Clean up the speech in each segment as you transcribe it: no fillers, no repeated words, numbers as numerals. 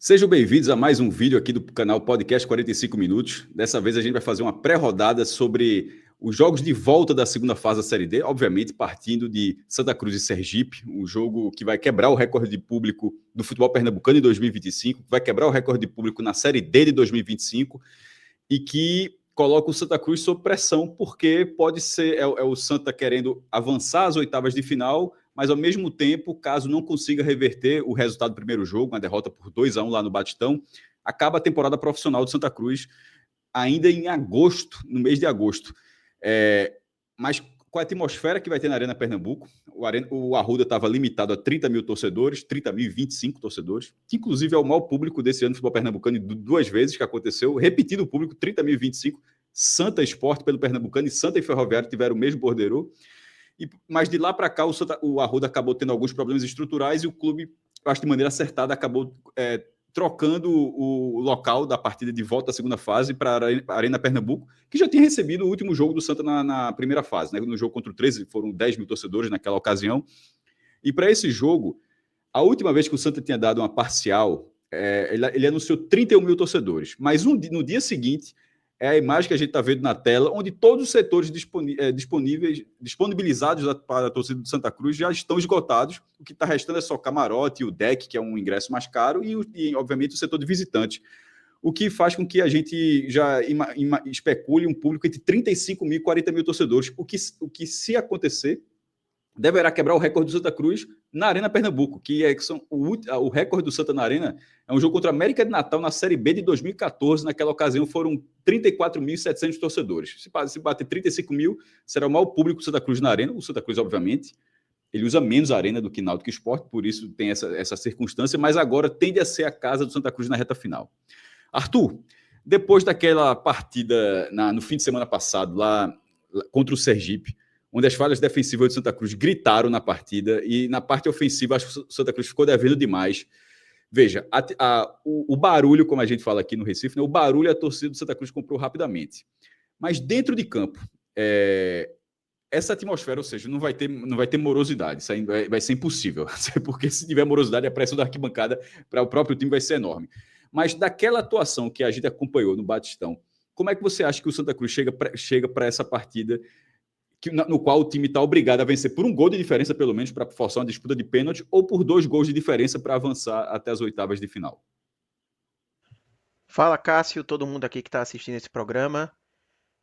Sejam bem-vindos a mais um vídeo aqui do canal Podcast 45 Minutos. Dessa vez a gente vai fazer uma pré-rodada sobre os jogos de volta da segunda fase da Série D, obviamente partindo de Santa Cruz e Sergipe, um jogo que vai quebrar o recorde de público do futebol pernambucano em 2025, vai quebrar o recorde de público na Série D de 2025 e que coloca o Santa Cruz sob pressão, porque pode ser o Santa querendo avançar às oitavas de final, mas ao mesmo tempo, caso não consiga reverter o resultado do primeiro jogo, uma derrota por 2-1 lá no Batistão, acaba a temporada profissional do Santa Cruz ainda em agosto, no mês de agosto. Mas com a atmosfera que vai ter na Arena Pernambuco, o Arruda estava limitado a 30 mil torcedores, 30.025 torcedores, que inclusive é o maior público desse ano do futebol pernambucano, duas vezes que aconteceu, repetido o público, 30.025, Santa Esporte pelo Pernambucano e Santa e Ferroviário tiveram o mesmo borderô. Mas de lá para cá, o Arruda acabou tendo alguns problemas estruturais e o clube, eu acho de maneira acertada, acabou trocando o local da partida de volta à segunda fase para a Arena Pernambuco, que já tinha recebido o último jogo do Santa na primeira fase. Né? No jogo contra o 13, foram 10 mil torcedores naquela ocasião. E para esse jogo, a última vez que o Santa tinha dado uma parcial, ele anunciou 31 mil torcedores. Mas no dia seguinte, é a imagem que a gente está vendo na tela, onde todos os setores disponibilizados para a torcida do Santa Cruz já estão esgotados. O que está restando é só camarote e o deck, que é um ingresso mais caro, e obviamente, o setor de visitante. O que faz com que a gente já especule um público entre 35 mil e 40 mil torcedores. O que se acontecer, deverá quebrar o recorde do Santa Cruz na Arena Pernambuco, que o recorde do Santa na Arena é um jogo contra a América de Natal na Série B de 2014. Naquela ocasião foram 34.700 torcedores. Se bater 35 mil, será o maior público do Santa Cruz na Arena. O Santa Cruz, obviamente, ele usa menos a Arena do que Náutico Sport, por isso tem essa circunstância, mas agora tende a ser a casa do Santa Cruz na reta final. Arthur, depois daquela partida no fim de semana passado, lá contra o Sergipe, onde as falhas defensivas do Santa Cruz gritaram na partida, e na parte ofensiva acho que o Santa Cruz ficou devendo demais. Veja, o barulho, como a gente fala aqui no Recife, né, o barulho a torcida do Santa Cruz comprou rapidamente. Mas dentro de campo, essa atmosfera, ou seja, não vai ter morosidade, isso aí vai ser impossível, porque se tiver morosidade, a pressão da arquibancada para o próprio time vai ser enorme. Mas daquela atuação que a gente acompanhou no Batistão, como é que você acha que o Santa Cruz chega para essa partida no qual o time está obrigado a vencer por um gol de diferença, pelo menos, para forçar uma disputa de pênalti, ou por 2 gols de diferença para avançar até as oitavas de final? Fala, Cássio, todo mundo aqui que está assistindo esse programa.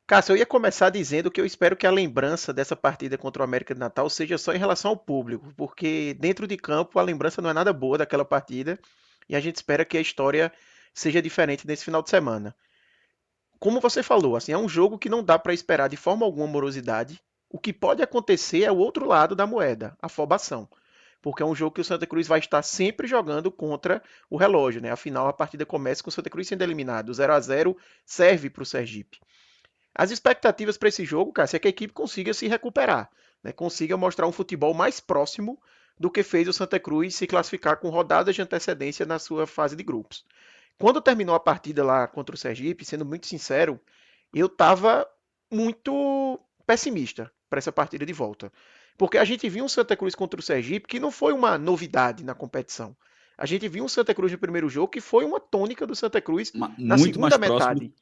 Cássio, eu ia começar dizendo que eu espero que a lembrança dessa partida contra o América de Natal seja só em relação ao público, porque dentro de campo a lembrança não é nada boa daquela partida e a gente espera que a história seja diferente nesse final de semana. Como você falou, assim, é um jogo que não dá para esperar de forma alguma morosidade. O que pode acontecer é o outro lado da moeda, a afobação. Porque é um jogo que o Santa Cruz vai estar sempre jogando contra o relógio, né? Afinal, a partida começa com o Santa Cruz sendo eliminado. O 0-0 serve para o Sergipe. As expectativas para esse jogo, cara, é que a equipe consiga se recuperar, né? Consiga mostrar um futebol mais próximo do que fez o Santa Cruz se classificar com rodadas de antecedência na sua fase de grupos. Quando terminou a partida lá contra o Sergipe, sendo muito sincero, eu estava muito pessimista para essa partida de volta. Porque a gente viu um Santa Cruz contra o Sergipe que não foi uma novidade na competição. A gente viu um Santa Cruz no primeiro jogo que foi uma tônica do Santa Cruz na Muito mais segunda próximo metade.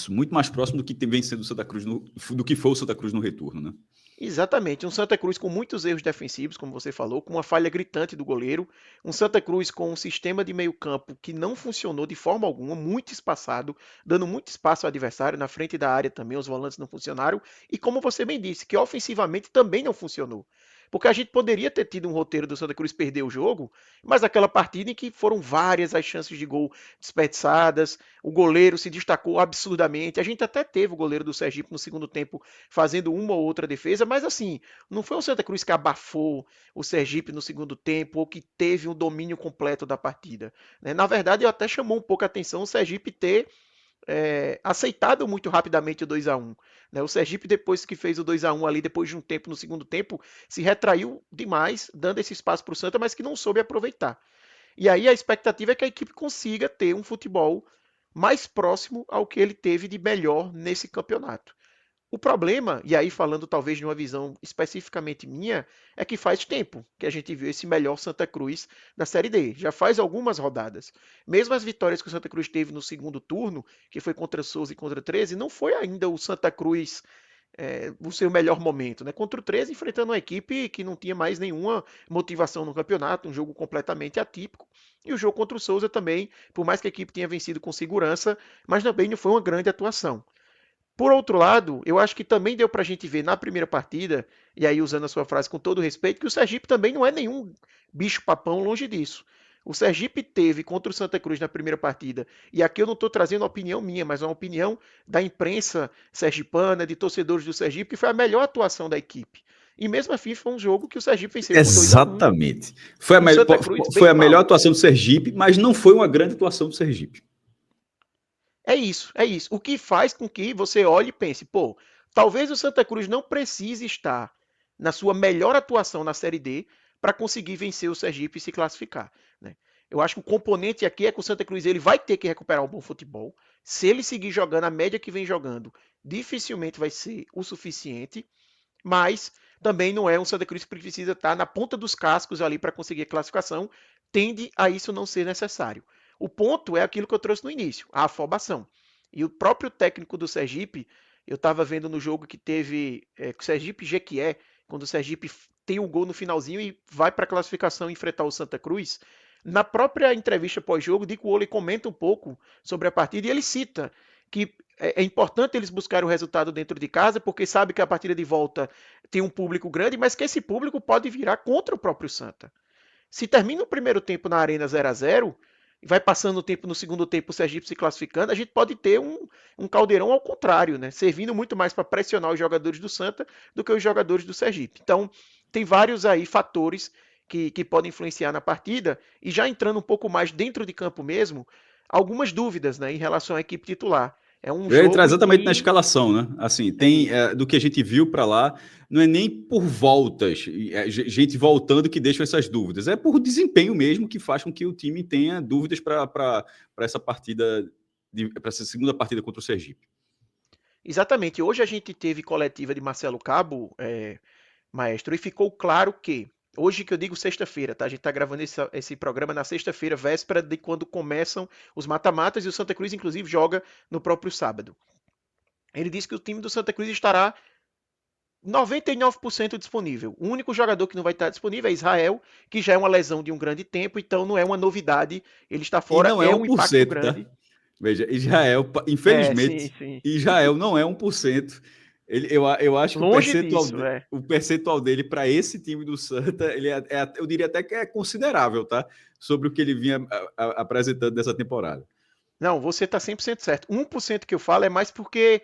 muito mais próximo do que vem sendo o Santa Cruz do que foi o Santa Cruz no retorno, né? Exatamente, um Santa Cruz com muitos erros defensivos, como você falou, com uma falha gritante do goleiro, um Santa Cruz com um sistema de meio-campo que não funcionou de forma alguma, muito espaçado, dando muito espaço ao adversário, na frente da área também os volantes não funcionaram, e como você bem disse, que ofensivamente também não funcionou. Porque a gente poderia ter tido um roteiro do Santa Cruz perder o jogo, mas aquela partida em que foram várias as chances de gol desperdiçadas, o goleiro se destacou absurdamente. A gente até teve o goleiro do Sergipe no segundo tempo fazendo uma ou outra defesa, mas assim, não foi o Santa Cruz que abafou o Sergipe no segundo tempo ou que teve um domínio completo da partida. Né? Na verdade, eu até chamou um pouco a atenção o Sergipe ter aceitado muito rapidamente o 2-1. Né? O Sergipe, depois que fez o 2-1 ali, depois de um tempo no segundo tempo, se retraiu demais, dando esse espaço para o Santa, mas que não soube aproveitar. E aí a expectativa é que a equipe consiga ter um futebol mais próximo ao que ele teve de melhor nesse campeonato. O problema, e aí falando talvez de uma visão especificamente minha, é que faz tempo que a gente viu esse melhor Santa Cruz na Série D. Já faz algumas rodadas. Mesmo as vitórias que o Santa Cruz teve no segundo turno, que foi contra Souza e contra 13, não foi ainda o Santa Cruz o seu melhor momento, né? Contra o 13, enfrentando uma equipe que não tinha mais nenhuma motivação no campeonato, um jogo completamente atípico. E o jogo contra o Souza também, por mais que a equipe tenha vencido com segurança, mas também não foi uma grande atuação. Por outro lado, eu acho que também deu para a gente ver na primeira partida, e aí usando a sua frase com todo respeito, que o Sergipe também não é nenhum bicho-papão longe disso. O Sergipe teve contra o Santa Cruz na primeira partida, e aqui eu não estou trazendo uma opinião minha, mas uma opinião da imprensa sergipana, de torcedores do Sergipe, que foi a melhor atuação da equipe. E mesmo assim foi um jogo que o Sergipe venceu por 2-1. Exatamente. E o Santa Cruz Foi bem a melhor mal. atuação do Sergipe, mas não foi uma grande atuação do Sergipe. É isso, é isso. O que faz com que você olhe e pense, pô, talvez o Santa Cruz não precise estar na sua melhor atuação na Série D para conseguir vencer o Sergipe e se classificar, né? Eu acho que o componente aqui é que o Santa Cruz ele vai ter que recuperar um bom futebol. Se ele seguir jogando a média que vem jogando, dificilmente vai ser o suficiente, mas também não é um Santa Cruz que precisa estar na ponta dos cascos ali para conseguir a classificação, tende a isso não ser necessário. O ponto é aquilo que eu trouxe no início, a afobação. E o próprio técnico do Sergipe, eu estava vendo no jogo que teve o Sergipe Jequié, quando o Sergipe tem um gol no finalzinho e vai para a classificação enfrentar o Santa Cruz. Na própria entrevista pós-jogo, Dico Ole comenta um pouco sobre a partida e ele cita que é importante eles buscarem o resultado dentro de casa, porque sabe que a partida de volta tem um público grande, mas que esse público pode virar contra o próprio Santa. Se termina o primeiro tempo na Arena 0-0 e vai passando o tempo no segundo tempo o Sergipe se classificando, a gente pode ter um caldeirão ao contrário, né? Servindo muito mais para pressionar os jogadores do Santa do que os jogadores do Sergipe. Então, tem vários aí fatores que podem influenciar na partida. E já entrando um pouco mais dentro de campo mesmo, algumas dúvidas, né, em relação à equipe titular. É um Eu ia entrar jogo em exatamente na que escalação, né? Assim, é tem isso. do que a gente viu para lá, não é nem por voltas, gente voltando que deixa essas dúvidas, é por desempenho mesmo que faz com que o time tenha dúvidas para essa partida, para essa segunda partida contra o Sergipe. Exatamente. Hoje a gente teve coletiva de Marcelo Cabo, maestro, e ficou claro que, hoje que eu digo sexta-feira, tá? A gente tá gravando esse programa na sexta-feira, véspera de quando começam os mata-matas, e o Santa Cruz, inclusive, joga no próprio sábado. Ele disse que o time do Santa Cruz estará 99% disponível. O único jogador que não vai estar disponível é Israel, que já é uma lesão de um grande tempo, então não é uma novidade. Ele está E fora, não é é um um por impacto cento, tá? grande. Veja, Israel, Sim, infelizmente, sim. Israel não é 1%. Eu acho que Longe disso, o percentual dele para esse time do Santa, eu diria até que é considerável, tá? Sobre o que ele vinha apresentando nessa temporada. Não, você está 100% certo. 1% que eu falo é mais porque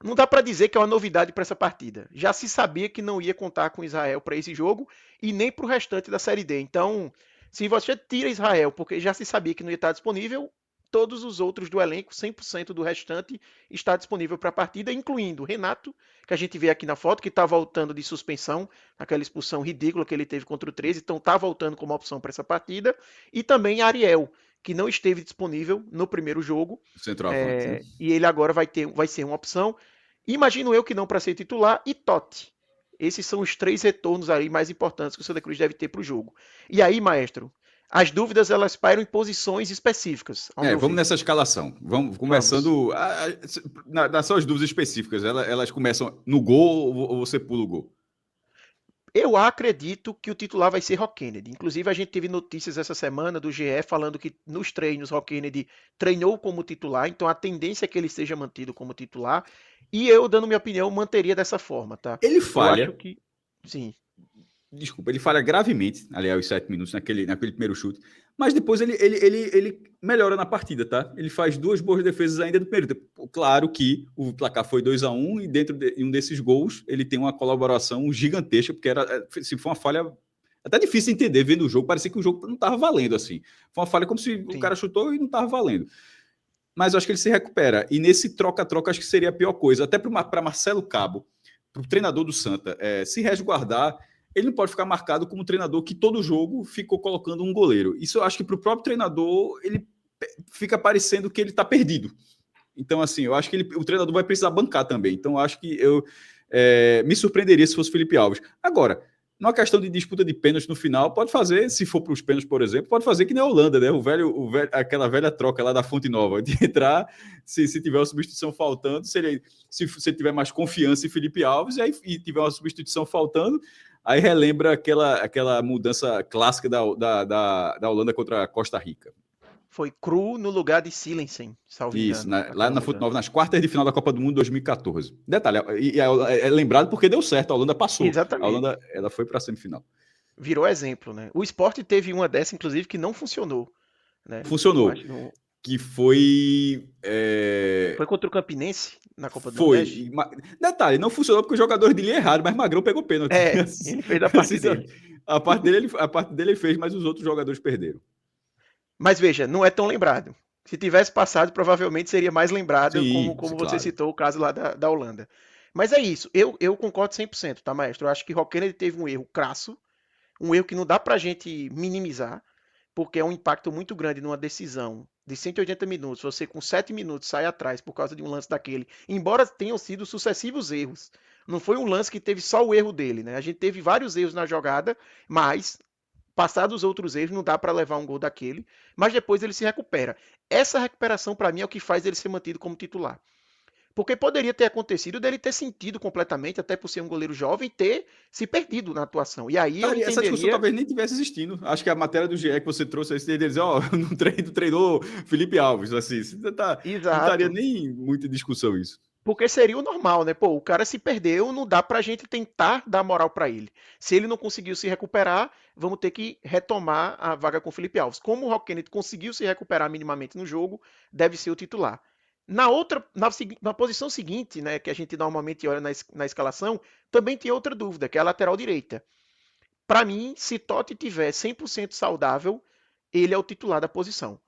não dá para dizer que é uma novidade para essa partida. Já se sabia que não ia contar com Israel para esse jogo e nem para o restante da Série D. Então, se você tira Israel porque já se sabia que não ia estar disponível, todos os outros do elenco, 100% do restante, está disponível para a partida, incluindo o Renato, que a gente vê aqui na foto, que está voltando de suspensão, aquela expulsão ridícula que ele teve contra o 13, então está voltando como opção para essa partida, e também Ariel, que não esteve disponível no primeiro jogo, Centroavante, né? e ele agora vai ser uma opção. Imagino eu que não para ser titular, e Totti. Esses são os três retornos aí mais importantes que o Santa Cruz deve ter para o jogo. E aí, maestro, as dúvidas elas pairam em posições específicas, ao meu Vamos ver. nessa escalação. Vamos Vamos. começando. Nas suas dúvidas específicas, elas começam no gol ou você pula o gol? Eu acredito que o titular vai ser Rock Kennedy. Inclusive, a gente teve notícias essa semana do GE falando que nos treinos Rock Kennedy treinou como titular, então a tendência é que ele seja mantido como titular. E eu, dando minha opinião, manteria dessa forma, tá? Ele Eu acho falha, que. Sim, desculpa, ele falha gravemente, ali aos 7 minutos, naquele primeiro chute, mas depois ele melhora na partida, tá? Ele faz duas boas defesas ainda no primeiro tempo. Claro que o placar foi 2-1 e dentro de um desses gols ele tem uma colaboração gigantesca, porque se foi uma falha até difícil de entender vendo o jogo, parecia que o jogo não estava valendo assim. Foi uma falha como se o sim. cara chutou e não estava valendo. Mas eu acho que ele se recupera. E nesse troca-troca, acho que seria a pior coisa. Até para Marcelo Cabo, para o treinador do Santa, se resguardar, ele não pode ficar marcado como um treinador que todo jogo ficou colocando um goleiro. Isso eu acho que para o próprio treinador, ele fica parecendo que ele está perdido. Então, assim, eu acho que o treinador vai precisar bancar também. Então, eu acho que me surpreenderia se fosse Felipe Alves. Agora, numa questão de disputa de pênalti no final, pode fazer, se for para os pênaltis, por exemplo, pode fazer que nem a Holanda, né? Aquela velha troca lá da Fonte Nova, de entrar, se tiver uma substituição faltando, se você tiver mais confiança em Felipe Alves, e tiver uma substituição faltando, aí relembra aquela mudança clássica da Holanda contra a Costa Rica. Foi Cru no lugar de Silensen, salvo Isso, engano, lá aquela na Fonte Nova, mudança. nas quartas de final da Copa do Mundo 2014. Detalhe, é lembrado porque deu certo, a Holanda passou. A Exatamente. Holanda ela foi para a semifinal. Virou exemplo, né? O Sport teve uma dessa, inclusive, que não funcionou, né? Eu Funcionou. acho que não... Que foi. Foi contra o Campinense na Copa do Nordeste? Foi. Detalhe, não funcionou porque os jogadores dele erraram, mas Magrão pegou pênalti. É, ele fez a Assim, parte dele. a parte dele ele fez, mas os outros jogadores perderam. Mas veja, não é tão lembrado. Se tivesse passado, provavelmente seria mais lembrado, Sim, como você claro. citou o caso lá da Holanda. Mas é isso, eu concordo 100%, tá, maestro? Eu acho que o Kennedy teve um erro crasso, um erro que não dá pra gente minimizar, porque é um impacto muito grande numa decisão de 180 minutos. Você com 7 minutos sai atrás por causa de um lance daquele, embora tenham sido sucessivos erros. Não foi um lance que teve só o erro dele, né? A gente teve vários erros na jogada, mas passados os outros erros, não dá para levar um gol daquele, mas depois ele se recupera. Essa recuperação, para mim, é o que faz ele ser mantido como titular. Porque poderia ter acontecido dele ter sentido completamente, até por ser um goleiro jovem, ter se perdido na atuação. E aí eu Essa discussão entenderia. talvez nem tivesse existindo. Acho que a matéria do GE que você trouxe aí, ele dizer, ó, no treino treinou Felipe Alves, assim, não estaria Exato. nem muita discussão isso. Porque seria o normal, né? Pô, o cara se perdeu, não dá pra gente tentar dar moral pra ele. Se ele não conseguiu se recuperar, vamos ter que retomar a vaga com o Felipe Alves. Como o Rock Kennedy conseguiu se recuperar minimamente no jogo, deve ser o titular. Na posição seguinte, né, que a gente normalmente olha na escalação, também tem outra dúvida, que é a lateral direita. Para mim, se Totti tiver 100% saudável, ele é o titular da posição.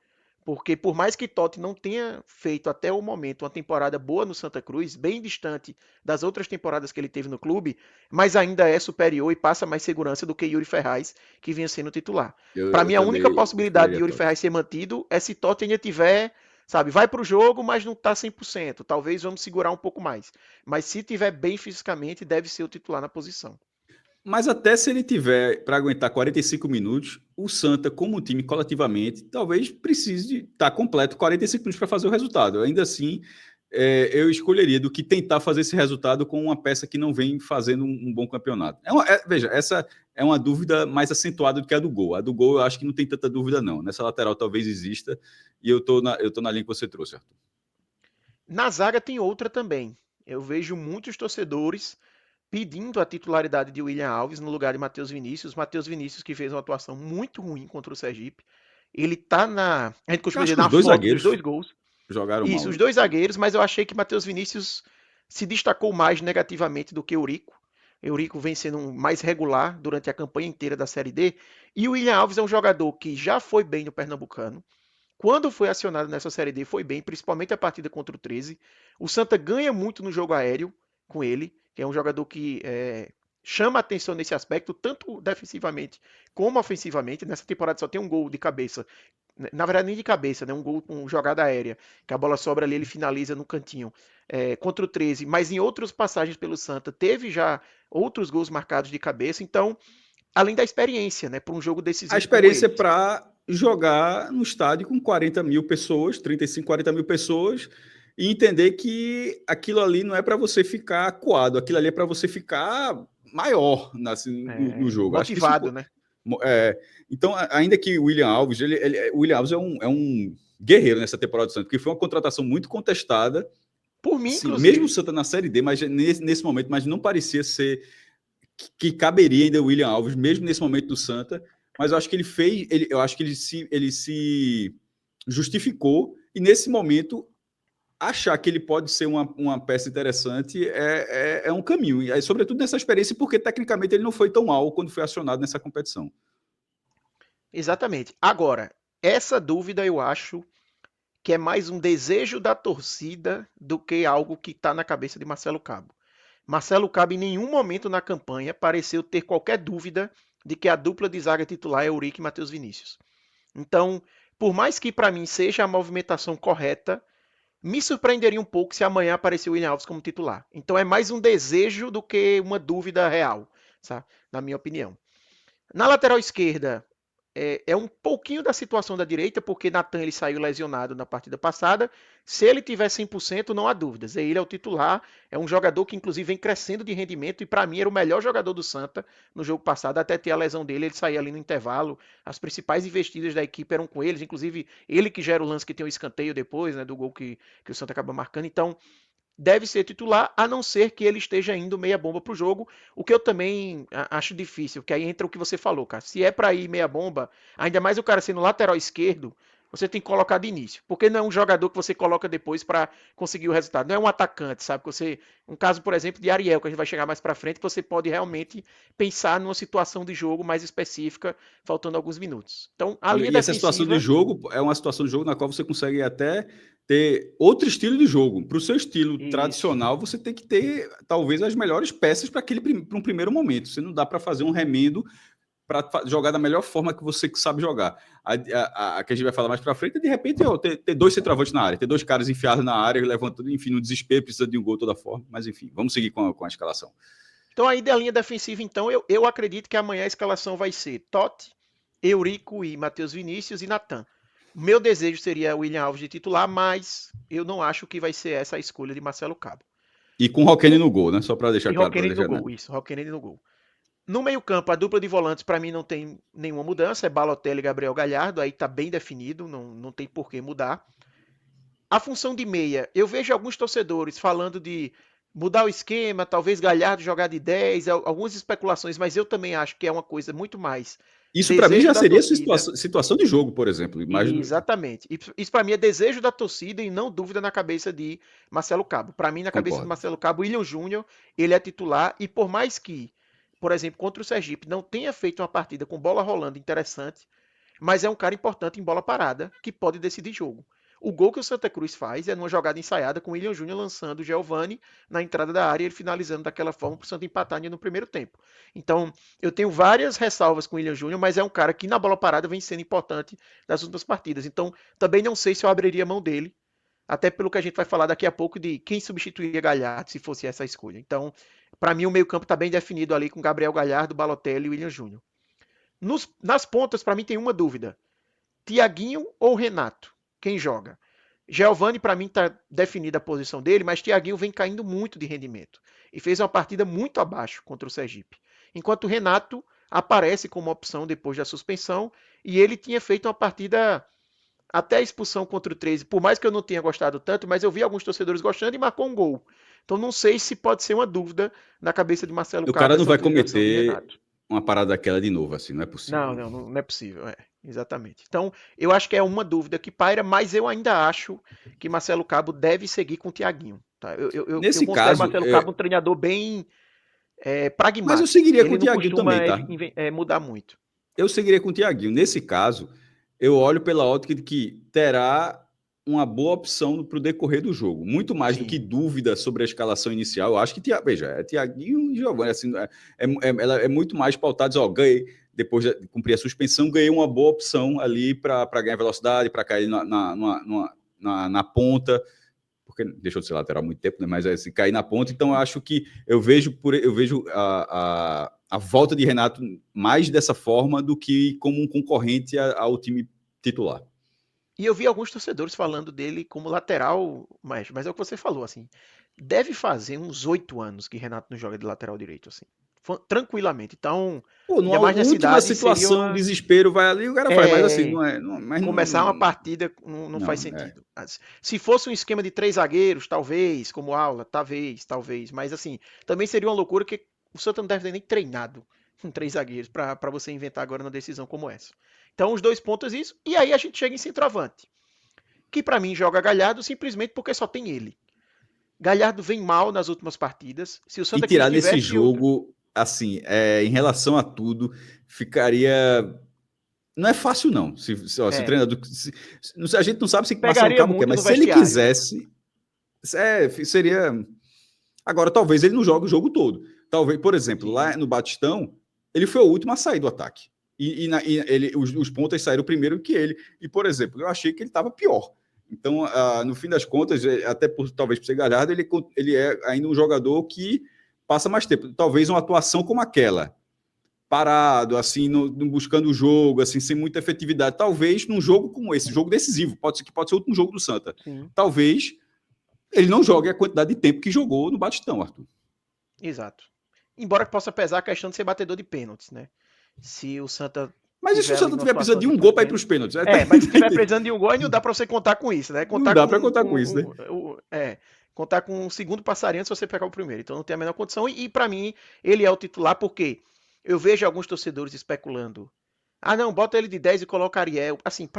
Porque por mais que Totti não tenha feito até o momento uma temporada boa no Santa Cruz, bem distante das outras temporadas que ele teve no clube, mas ainda é superior e passa mais segurança do que Yuri Ferraz, que vinha sendo titular. Para Eu mim, a única também possibilidade de escolheria Yuri Totti. Ferraz ser mantido é se Totti ainda tiver, sabe, vai para o jogo, mas não está 100%. Talvez vamos segurar um pouco mais. Mas se tiver bem fisicamente, deve ser o titular na posição. Mas até se ele tiver para aguentar 45 minutos, o Santa, como time coletivamente, talvez precise estar completo 45 minutos para fazer o resultado. Ainda assim, eu escolheria do que tentar fazer esse resultado com uma peça que não vem fazendo um bom campeonato. Veja, essa é uma dúvida mais acentuada do que a do gol. A do gol eu acho que não tem tanta dúvida, não. Nessa lateral talvez exista, e eu tô na linha que você trouxe, Arthur. Na zaga tem outra também. Eu vejo muitos torcedores pedindo a titularidade de William Alves no lugar de Matheus Vinícius. Matheus Vinícius que fez uma atuação muito ruim contra o Sergipe. Ele tá a gente Eu costuma acho dizer, que os na dois foto dos zagueiros dois gols. jogaram Isso, mal, os né? dois zagueiros, mas eu achei que Matheus Vinícius se destacou mais negativamente do que Eurico. Eurico vem sendo mais regular durante a campanha inteira da Série D. E o William Alves é um jogador que já foi bem no Pernambucano. Quando foi acionado nessa Série D, foi bem, principalmente a partida contra o 13. O Santa ganha muito no jogo aéreo com ele, que é um jogador que chama atenção nesse aspecto, tanto defensivamente como ofensivamente. Nessa temporada só tem um gol de cabeça, na verdade nem de cabeça, né? Um gol com jogada aérea, que a bola sobra ali, ele finaliza no cantinho. Contra o 13, mas em outras passagens pelo Santa, teve já outros gols marcados de cabeça, então, além da experiência, né, para um jogo A decisivo como experiência esse. para jogar no estádio com 40 mil pessoas, 35, 40 mil pessoas, e entender que aquilo ali não é para você ficar acuado, aquilo ali é para você ficar maior no jogo. Acho que isso. Motivado, né? É, então, ainda que o William Alves, o William Alves é um guerreiro nessa temporada do Santos, porque foi uma contratação muito contestada, Por mim, sim, mesmo o inclusive. Santa na Série D, mas nesse momento, mas não parecia ser que caberia ainda o William Alves, mesmo nesse momento do Santa. Mas eu acho que eu acho que ele se justificou, e nesse momento achar que ele pode ser uma peça interessante é um caminho, e aí, sobretudo nessa experiência, porque tecnicamente ele não foi tão mal quando foi acionado nessa competição. Exatamente. Agora, essa dúvida eu acho que é mais um desejo da torcida do que algo que está na cabeça de Marcelo Cabo. Marcelo Cabo, em nenhum momento na campanha, pareceu ter qualquer dúvida de que a dupla de zaga titular é Eurico e Matheus Vinícius. Então, por mais que para mim seja a movimentação correta, Me surpreenderia um pouco se amanhã aparecer o William Alves como titular. Então é mais um desejo do que uma dúvida real, sabe? Na minha opinião. Na lateral esquerda, é um pouquinho da situação da direita, porque Natan ele saiu lesionado na partida passada. Se ele tiver 100%, não há dúvidas. Ele é o titular, é um jogador que inclusive vem crescendo de rendimento e para mim era o melhor jogador do Santa no jogo passado, até ter a lesão dele, ele saía ali no intervalo. As principais investidas da equipe eram com eles, inclusive ele que gera o lance que tem o escanteio depois, né, do gol que o Santa acaba marcando. Então, deve ser titular, a não ser que ele esteja indo meia bomba para o jogo, o que eu também acho difícil, porque aí entra o que você falou, cara. Se é para ir meia bomba, ainda mais o cara sendo lateral esquerdo, você tem que colocar de início, porque não é um jogador que você coloca depois para conseguir o resultado. Não é um atacante, sabe? Que você, um caso, por exemplo, de Ariel, que a gente vai chegar mais para frente, que você pode realmente pensar numa situação de jogo mais específica, faltando alguns minutos. Então, a linha E essa situação de defensiva. jogo é uma situação de jogo na qual você consegue até ter outro estilo de jogo. Para o seu estilo Isso. tradicional, você tem que ter talvez as melhores peças para um primeiro momento. Você não dá para fazer um remendo para jogar da melhor forma que você sabe jogar. A que a gente vai falar mais para frente é, de repente, ter dois centroavantes na área, ter dois caras enfiados na área, levantando, enfim, no desespero, precisa de um gol de toda forma. Mas, enfim, vamos seguir com a escalação. Então, aí da linha defensiva, então, eu acredito que amanhã a escalação vai ser Totti, Eurico e Matheus Vinícius e Natan. Meu desejo seria o William Alves de titular, mas eu não acho que vai ser essa a escolha de Marcelo Cabo. E com o Roquene no gol, né? Só para deixar E claro, para Roquenini no deixar, né? gol, isso, Roquenini no gol. No meio-campo, a dupla de volantes, para mim, não tem nenhuma mudança. É Balotelli e Gabriel Galhardo, aí tá bem definido, não tem por que mudar. A função de meia, eu vejo alguns torcedores falando de mudar o esquema, talvez Galhardo jogar de 10, algumas especulações, mas eu também acho que é uma coisa muito mais Isso para mim desejo já da seria torcida. situação de jogo, por exemplo. Mas Exatamente. Isso para mim é desejo da torcida e não dúvida na cabeça de Marcelo Cabo. Para mim, na cabeça de concordo. Marcelo Cabo, William Júnior, ele é titular e por mais que, por exemplo, contra o Sergipe não tenha feito uma partida com bola rolando interessante, mas é um cara importante em bola parada que pode decidir jogo. O gol que o Santa Cruz faz é numa jogada ensaiada com o William Júnior lançando o Giovani na entrada da área e ele finalizando daquela forma para o Santa empatar no primeiro tempo. Então, eu tenho várias ressalvas com o William Júnior, mas é um cara que na bola parada vem sendo importante nas últimas partidas. Então, também não sei se eu abriria mão dele, até pelo que a gente vai falar daqui a pouco de quem substituiria Galhardo se fosse essa a escolha. Então, para mim, o meio-campo está bem definido ali com Gabriel Galhardo, Balotelli e William Júnior. Nas pontas, para mim, tem uma dúvida. Tiaguinho ou Renato? Quem joga? Giovani, para mim, está definida a posição dele, mas Tiaguinho vem caindo muito de rendimento. E fez uma partida muito abaixo contra o Sergipe. Enquanto o Renato aparece como opção depois da suspensão, e ele tinha feito uma partida até a expulsão contra o 13, por mais que eu não tenha gostado tanto, mas eu vi alguns torcedores gostando e marcou um gol. Então não sei se pode ser uma dúvida na cabeça de Marcelo O Cabo cara não essa vai utilização de cometer Renato. uma parada daquela de novo, assim, não é Não, possível. não, não é possível. Exatamente. Então, eu acho que é uma dúvida que paira, mas eu ainda acho que Marcelo Cabo deve seguir com o Thiaguinho. Tá? Eu Nesse considero caso, Marcelo Cabo um treinador bem mas eu pragmático. seguiria com Ele o não Thiaguinho costuma também, tá? mudar muito. Eu seguiria com o Thiaguinho. Nesse caso, eu olho pela ótica de que terá uma boa opção para o decorrer do jogo. Muito mais do que Sim. dúvida sobre a escalação inicial. Eu acho que, veja, é Thiaguinho e Giovani. Assim, ela é muito mais pautada. Ó, ganhei, depois de cumprir a suspensão, ganhei uma boa opção ali para ganhar velocidade, para cair na ponta, porque deixou de ser lateral há muito tempo, né? Mas é se cair na ponta. Então, eu acho que eu vejo a volta de Renato mais dessa forma do que como um concorrente ao time titular. E eu vi alguns torcedores falando dele como lateral, mas é o que você falou, assim. Deve fazer uns 8 anos que Renato não joga de lateral direito, assim. Tranquilamente. Então, Pô, numa ainda mais na última cidade, seria situação, uma. desespero vai ali, o cara faz, mas assim, É, não é. Não, mas começar uma não. partida não faz Não, é. sentido. Se fosse um esquema de 3 zagueiros, talvez, como aula, talvez. Mas assim, também seria uma loucura que o Santa não deve ter nem treinado com 3 zagueiros para você inventar agora uma decisão como essa. Então, os 2 pontos isso. E aí a gente chega em centroavante. Que para mim joga Galhardo simplesmente porque só tem ele. Galhardo vem mal nas últimas partidas. Se o E Santa Cruz tirar desse tivesse outra. jogo, assim, em relação a tudo, ficaria. Não é fácil, não. Se o É, treinador. A gente não sabe se Marcelo pegaria Cabo quer, muito mas no se ele vestiário, né? quisesse, seria. Agora, talvez ele não jogue o jogo todo. Talvez, por exemplo, lá Sim. no Batistão, ele foi o último a sair do ataque. Os pontas saíram primeiro que ele. E, por exemplo, eu achei que ele estava pior. Então, no fim das contas, até talvez por ser Galhardo, ele é ainda um jogador que passa mais tempo. Talvez uma atuação como aquela, parado, assim, buscando o jogo, assim, sem muita efetividade. Talvez num jogo como esse, jogo decisivo, pode ser o último jogo do Santa. Sim. Talvez ele não jogue a quantidade de tempo que jogou no Batistão, Arthur. Exato. Embora possa pesar a questão de ser batedor de pênaltis, né? Se o Santa. Mas e se o Santa tiver precisando de um gol para ir para os pênaltis? Mas se tiver precisando de um gol, aí não dá para você contar com isso, né? Não dá para contar com isso, né? Contar com um segundo passarinho se você pegar o primeiro. Então não tem a menor condição. E para mim, ele é o titular porque eu vejo alguns torcedores especulando. Ah, não, bota ele de 10 e coloca Ariel. Assim,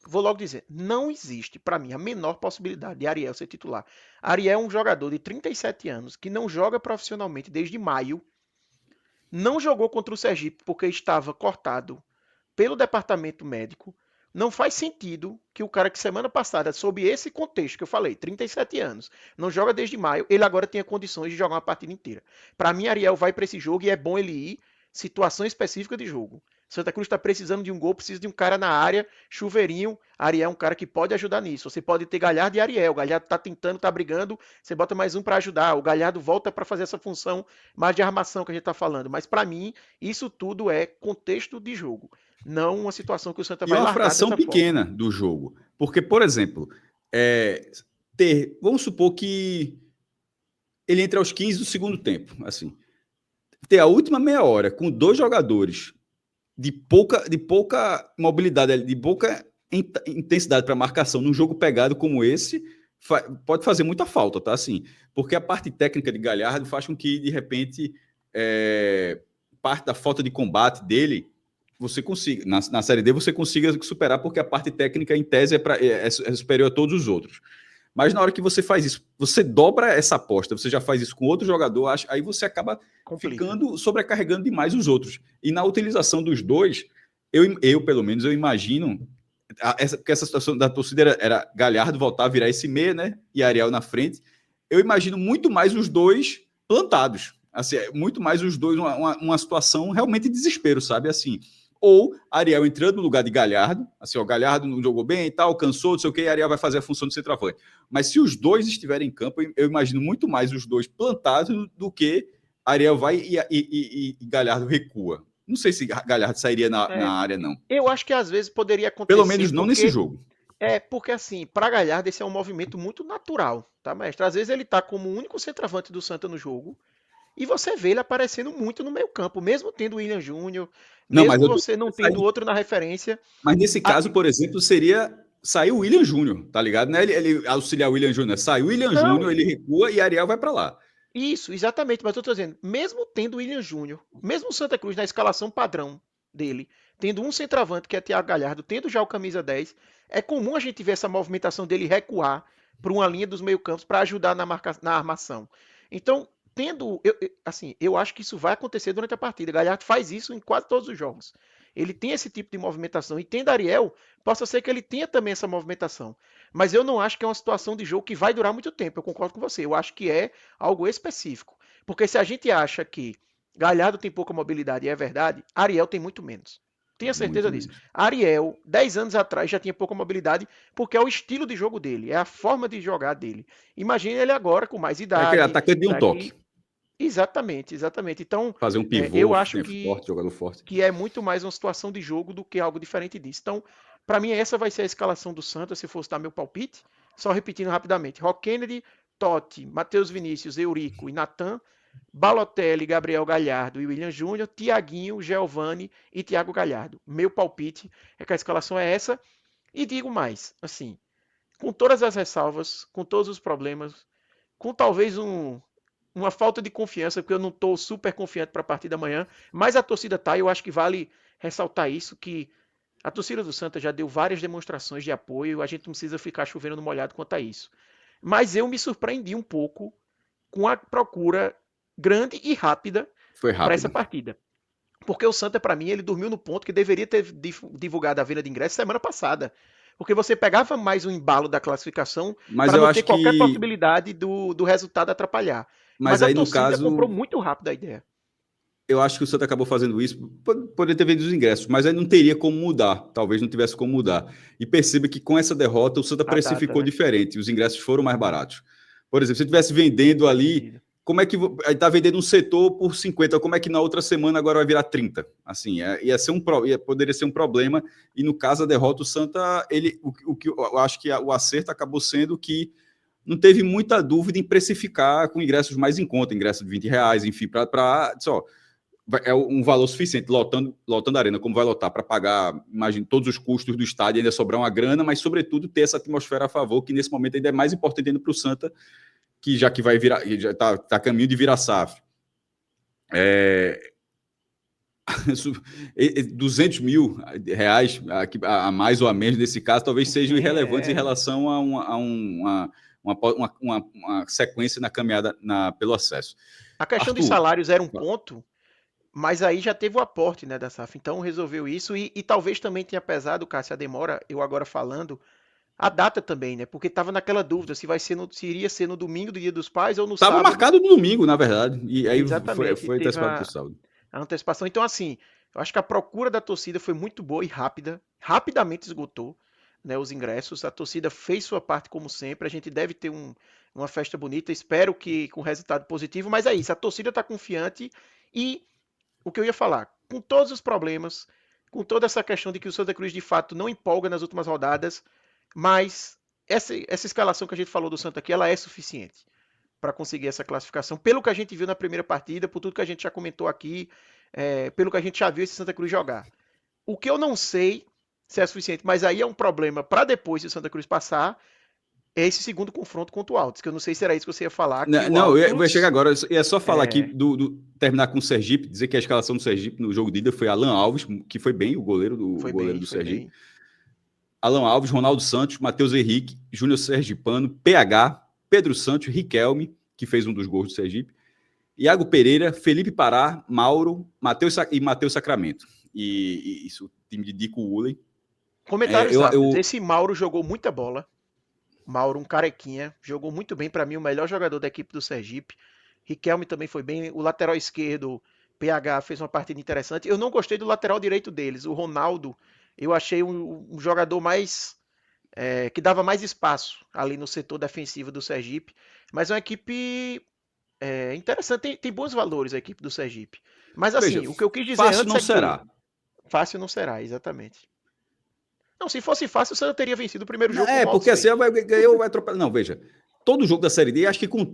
vou logo dizer, não existe para mim a menor possibilidade de Ariel ser titular. Ariel é um jogador de 37 anos que não joga profissionalmente desde maio. Não jogou contra o Sergipe porque estava cortado pelo departamento médico. Não faz sentido que o cara que semana passada, sob esse contexto que eu falei, 37 anos, não joga desde maio, ele agora tenha condições de jogar uma partida inteira. Para mim, Ariel vai para esse jogo e é bom ele ir, situação específica de jogo. Santa Cruz está precisando de um gol, precisa de um cara na área, chuveirinho. Ariel é um cara que pode ajudar nisso. Você pode ter Galhardo e Ariel. O Galhardo está tentando, está brigando, você bota mais um para ajudar. O Galhardo volta para fazer essa função mais de armação que a gente está falando. Mas para mim, isso tudo é contexto de jogo. Não uma situação que o Santa vai largar dessa forma. E uma fração pequena do jogo. Porque, por exemplo, vamos supor que ele entre aos 15 do segundo tempo. Assim, ter a última meia hora com 2 jogadores de pouca mobilidade, de pouca intensidade para marcação num jogo pegado como esse, pode fazer muita falta, tá? Assim, porque a parte técnica de Galhardo faz com que, de repente, parte da falta de combate dele, você consiga, na Série D, você consiga superar, porque a parte técnica, em tese, é superior a todos os outros. Mas na hora que você faz isso, você dobra essa aposta, você já faz isso com outro jogador, aí você acaba ficando sobrecarregando demais os outros. E na utilização dos dois, eu pelo menos, eu imagino, porque essa situação da torcida era Galhardo voltar a virar esse meia, né? E Ariel na frente. Eu imagino muito mais os dois plantados. Assim, muito mais os dois, uma situação realmente de desespero, sabe? Assim, ou Ariel entrando no lugar de Galhardo, assim, o Galhardo não jogou bem e tal, cansou, não sei o que, e Ariel vai fazer a função de centroavante. Mas se os dois estiverem em campo, eu imagino muito mais os dois plantados do que Ariel vai e Galhardo recua. Não sei se Galhardo sairia na área, não. Eu acho que às vezes poderia acontecer. Pelo menos não nesse jogo. Porque assim, para Galhardo esse é um movimento muito natural, tá, mestre? Às vezes ele tá como o único centroavante do Santa no jogo, e você vê ele aparecendo muito no meio campo, mesmo tendo o William Júnior, mesmo você não tendo outro na referência. Mas nesse caso, por exemplo, seria sair o William Júnior, tá ligado? Não é ele auxiliar o William Júnior, sai o William Júnior, ele recua e Ariel vai para lá. Isso, exatamente, mas eu tô dizendo, mesmo tendo o William Júnior, mesmo o Santa Cruz na escalação padrão dele, tendo um centroavante que é Thiago Galhardo, tendo já o camisa 10, é comum a gente ver essa movimentação dele recuar para uma linha dos meio-campos para ajudar na armação. Então, eu acho que isso vai acontecer durante a partida. Galhardo faz isso em quase todos os jogos. Ele tem esse tipo de movimentação. E tendo Ariel, possa ser que ele tenha também essa movimentação. Mas eu não acho que é uma situação de jogo que vai durar muito tempo. Eu concordo com você. Eu acho que é algo específico. Porque se a gente acha que Galhardo tem pouca mobilidade e é verdade, Ariel tem muito menos. Tenha certeza disso. Ariel, 10 anos atrás, já tinha pouca mobilidade, porque é o estilo de jogo dele, é a forma de jogar dele. Imagine ele agora com mais idade. É aquele atacante de um toque. Exatamente. Então, fazer um pivô, eu acho forte, jogador forte. Que é muito mais uma situação de jogo do que algo diferente disso. Então, para mim, essa vai ser a escalação do Santa, se fosse dar meu palpite. Só repetindo rapidamente: Rock Kennedy, Totti, Matheus Vinícius, Eurico e Natan, Balotelli, Gabriel Galhardo e William Júnior, Tiaguinho, Giovani e Thiago Galhardo. Meu palpite é que a escalação é essa. E digo mais, assim, com todas as ressalvas, com todos os problemas, com talvez uma falta de confiança, porque eu não estou super confiante para a partida amanhã, mas a torcida tá, e eu acho que vale ressaltar isso, que a torcida do Santa já deu várias demonstrações de apoio, a gente não precisa ficar chovendo no molhado quanto a isso. Mas eu me surpreendi um pouco com a procura grande e rápida para essa partida. Porque o Santa, para mim, ele dormiu no ponto que deveria ter divulgado a venda de ingressos semana passada. Porque você pegava mais um embalo da classificação para não ter qualquer possibilidade do resultado atrapalhar. Mas aí, a torcida comprou muito rápido a ideia. Eu acho que o Santa acabou fazendo isso, poderia ter vendido os ingressos, mas aí não teria como mudar, talvez não tivesse como mudar. E perceba que com essa derrota o Santa A data, precificou né? diferente, os ingressos foram mais baratos. Por exemplo, se estivesse vendendo ali, Entendido. como é que aí está vendendo um setor por 50, como é que na outra semana agora vai virar 30? Assim, ia ser poderia ser um problema, e no caso da derrota, o Santa, o que eu acho que o acerto acabou sendo que não teve muita dúvida em precificar com ingressos mais em conta, ingresso de R$ 20, enfim, para só é um valor suficiente, lotando a arena, como vai lotar, para pagar, imagine, todos os custos do estádio, ainda sobrar uma grana, mas, sobretudo, ter essa atmosfera a favor, que nesse momento ainda é mais importante ainda para o Santa, que já que vai virar, já está a caminho de virar SAF. 200 mil reais a mais ou a menos nesse caso, talvez sejam Sim, irrelevantes em relação a uma sequência na caminhada pelo acesso. A questão dos Arthur, salários era um ponto, mas aí já teve o aporte, né, da SAF. Então resolveu isso e talvez também tenha pesado, Cássio, a demora, eu agora falando, a data também, né? Porque estava naquela dúvida se vai ser se iria ser no domingo do Dia dos Pais ou no estava sábado. marcado no domingo, na verdade, e aí Exatamente, foi teve antecipado para o sábado. a antecipação. Então, assim, eu acho que a procura da torcida foi muito boa e rápida, rapidamente esgotou, né, os ingressos. A torcida fez sua parte como sempre. A gente deve ter uma festa bonita. Espero que com resultado positivo. Mas é isso, a torcida está confiante e o que eu ia falar, com todos os problemas, com toda essa questão de que o Santa Cruz de fato não empolga nas últimas rodadas, mas essa escalação que a gente falou do Santa aqui, ela é suficiente para conseguir essa classificação, pelo que a gente viu na primeira partida, por tudo que a gente já comentou aqui, pelo que a gente já viu esse Santa Cruz jogar. O que eu não sei se é suficiente, mas aí é um problema para depois se o Santa Cruz passar, é esse segundo confronto contra o Altos, que eu não sei se era isso que você ia falar, que o Não, eu ia chegar Altos agora. É só falar aqui, é, terminar com o Sergipe, dizer que a escalação do Sergipe no jogo de ida foi Alan Alves, que foi bem o goleiro do foi Sergipe. bem. Alan Alves, Ronaldo Santos, Matheus Henrique, Júnior Sergipano, PH, Pedro Santos, Riquelme, que fez um dos gols do Sergipe, Iago Pereira, Felipe Pará, Mauro, Matheus Sacramento. E isso, o time de Dico Ulen. Comentários rápidos. Esse Mauro jogou muita bola. Mauro, um carequinha, jogou muito bem para mim, o melhor jogador da equipe do Sergipe. Riquelme também foi bem. O lateral esquerdo, PH, fez uma partida interessante. Eu não gostei do lateral direito deles. O Ronaldo, eu achei um jogador mais que dava mais espaço ali no setor defensivo do Sergipe. Mas é uma equipe interessante, tem bons valores a equipe do Sergipe. Mas Veja, assim, o que eu quis dizer fácil antes não é que será. fácil não será, exatamente. Não, se fosse fácil, você teria vencido o primeiro jogo como o Porque Altos assim, fez. ganhou, vai atropelar. Não, veja, todo jogo da Série D, acho que com o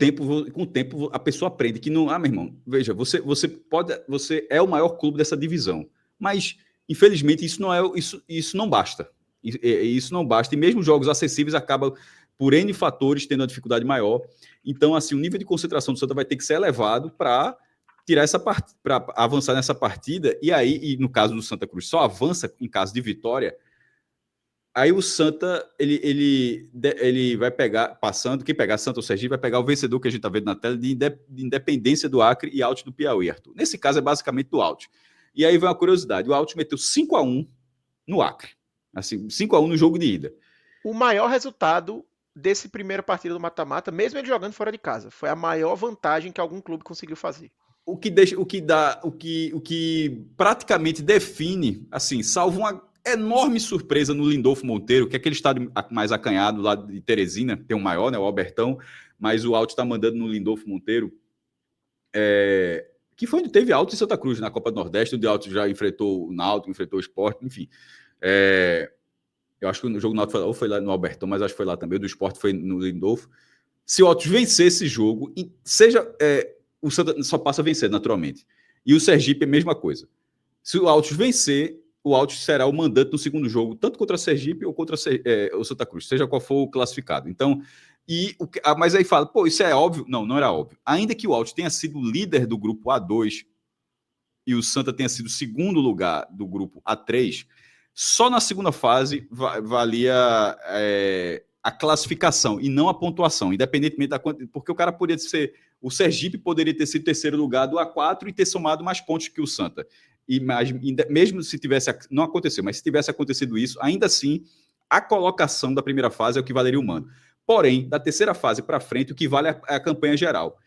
tempo a pessoa aprende que não. Ah, meu irmão, veja, você é o maior clube dessa divisão, mas infelizmente isso não basta. Isso não basta. E mesmo jogos acessíveis acabam por N fatores tendo uma dificuldade maior. Então, assim, o nível de concentração do Santa vai ter que ser elevado para tirar essa parte, para avançar nessa partida. E aí, no caso do Santa Cruz, só avança em caso de vitória. Aí o Santa, ele vai pegar, passando, quem pegar Santa ou Sergipe vai pegar o vencedor que a gente está vendo na tela de Independência do Acre e Alt do Piauí, Arthur. Nesse caso é basicamente do Alt. E aí vem uma curiosidade, o Alt meteu 5-1 no Acre. Assim, 5-1 no jogo de ida. O maior resultado desse primeira partida do mata-mata, mesmo ele jogando fora de casa, foi a maior vantagem que algum clube conseguiu fazer. O que praticamente define, assim, salvo uma enorme surpresa no Lindolfo Monteiro, que é aquele estádio mais acanhado lá de Teresina, tem o maior, né, o Albertão, mas o Alto está mandando no Lindolfo Monteiro, que foi onde teve Alto em Santa Cruz, na Copa do Nordeste, onde o Alto já enfrentou o Náutico, enfrentou o Sport, enfim. Eu acho que no jogo do Náutico foi lá no Albertão, mas acho que foi lá também, o do Sport foi no Lindolfo. Se o Alto vencer esse jogo, o Santa só passa a vencer, naturalmente. E o Sergipe é a mesma coisa. Se o Altos vencer, o Altos será o mandante no segundo jogo, tanto contra o Sergipe ou contra o Santa Cruz, seja qual for o classificado. Então, mas aí fala, pô, isso é óbvio? Não, não era óbvio. Ainda que o Altos tenha sido líder do grupo A2 e o Santa tenha sido segundo lugar do grupo A3, só na segunda fase valia a classificação e não a pontuação, independentemente da quantidade, porque o cara poderia ser, o Sergipe poderia ter sido terceiro lugar do A4 e ter somado mais pontos que o Santa. E mesmo se tivesse, não aconteceu, mas se tivesse acontecido isso, ainda assim, a colocação da primeira fase é o que valeria o mando. Porém, da terceira fase para frente, o que vale é a campanha geral.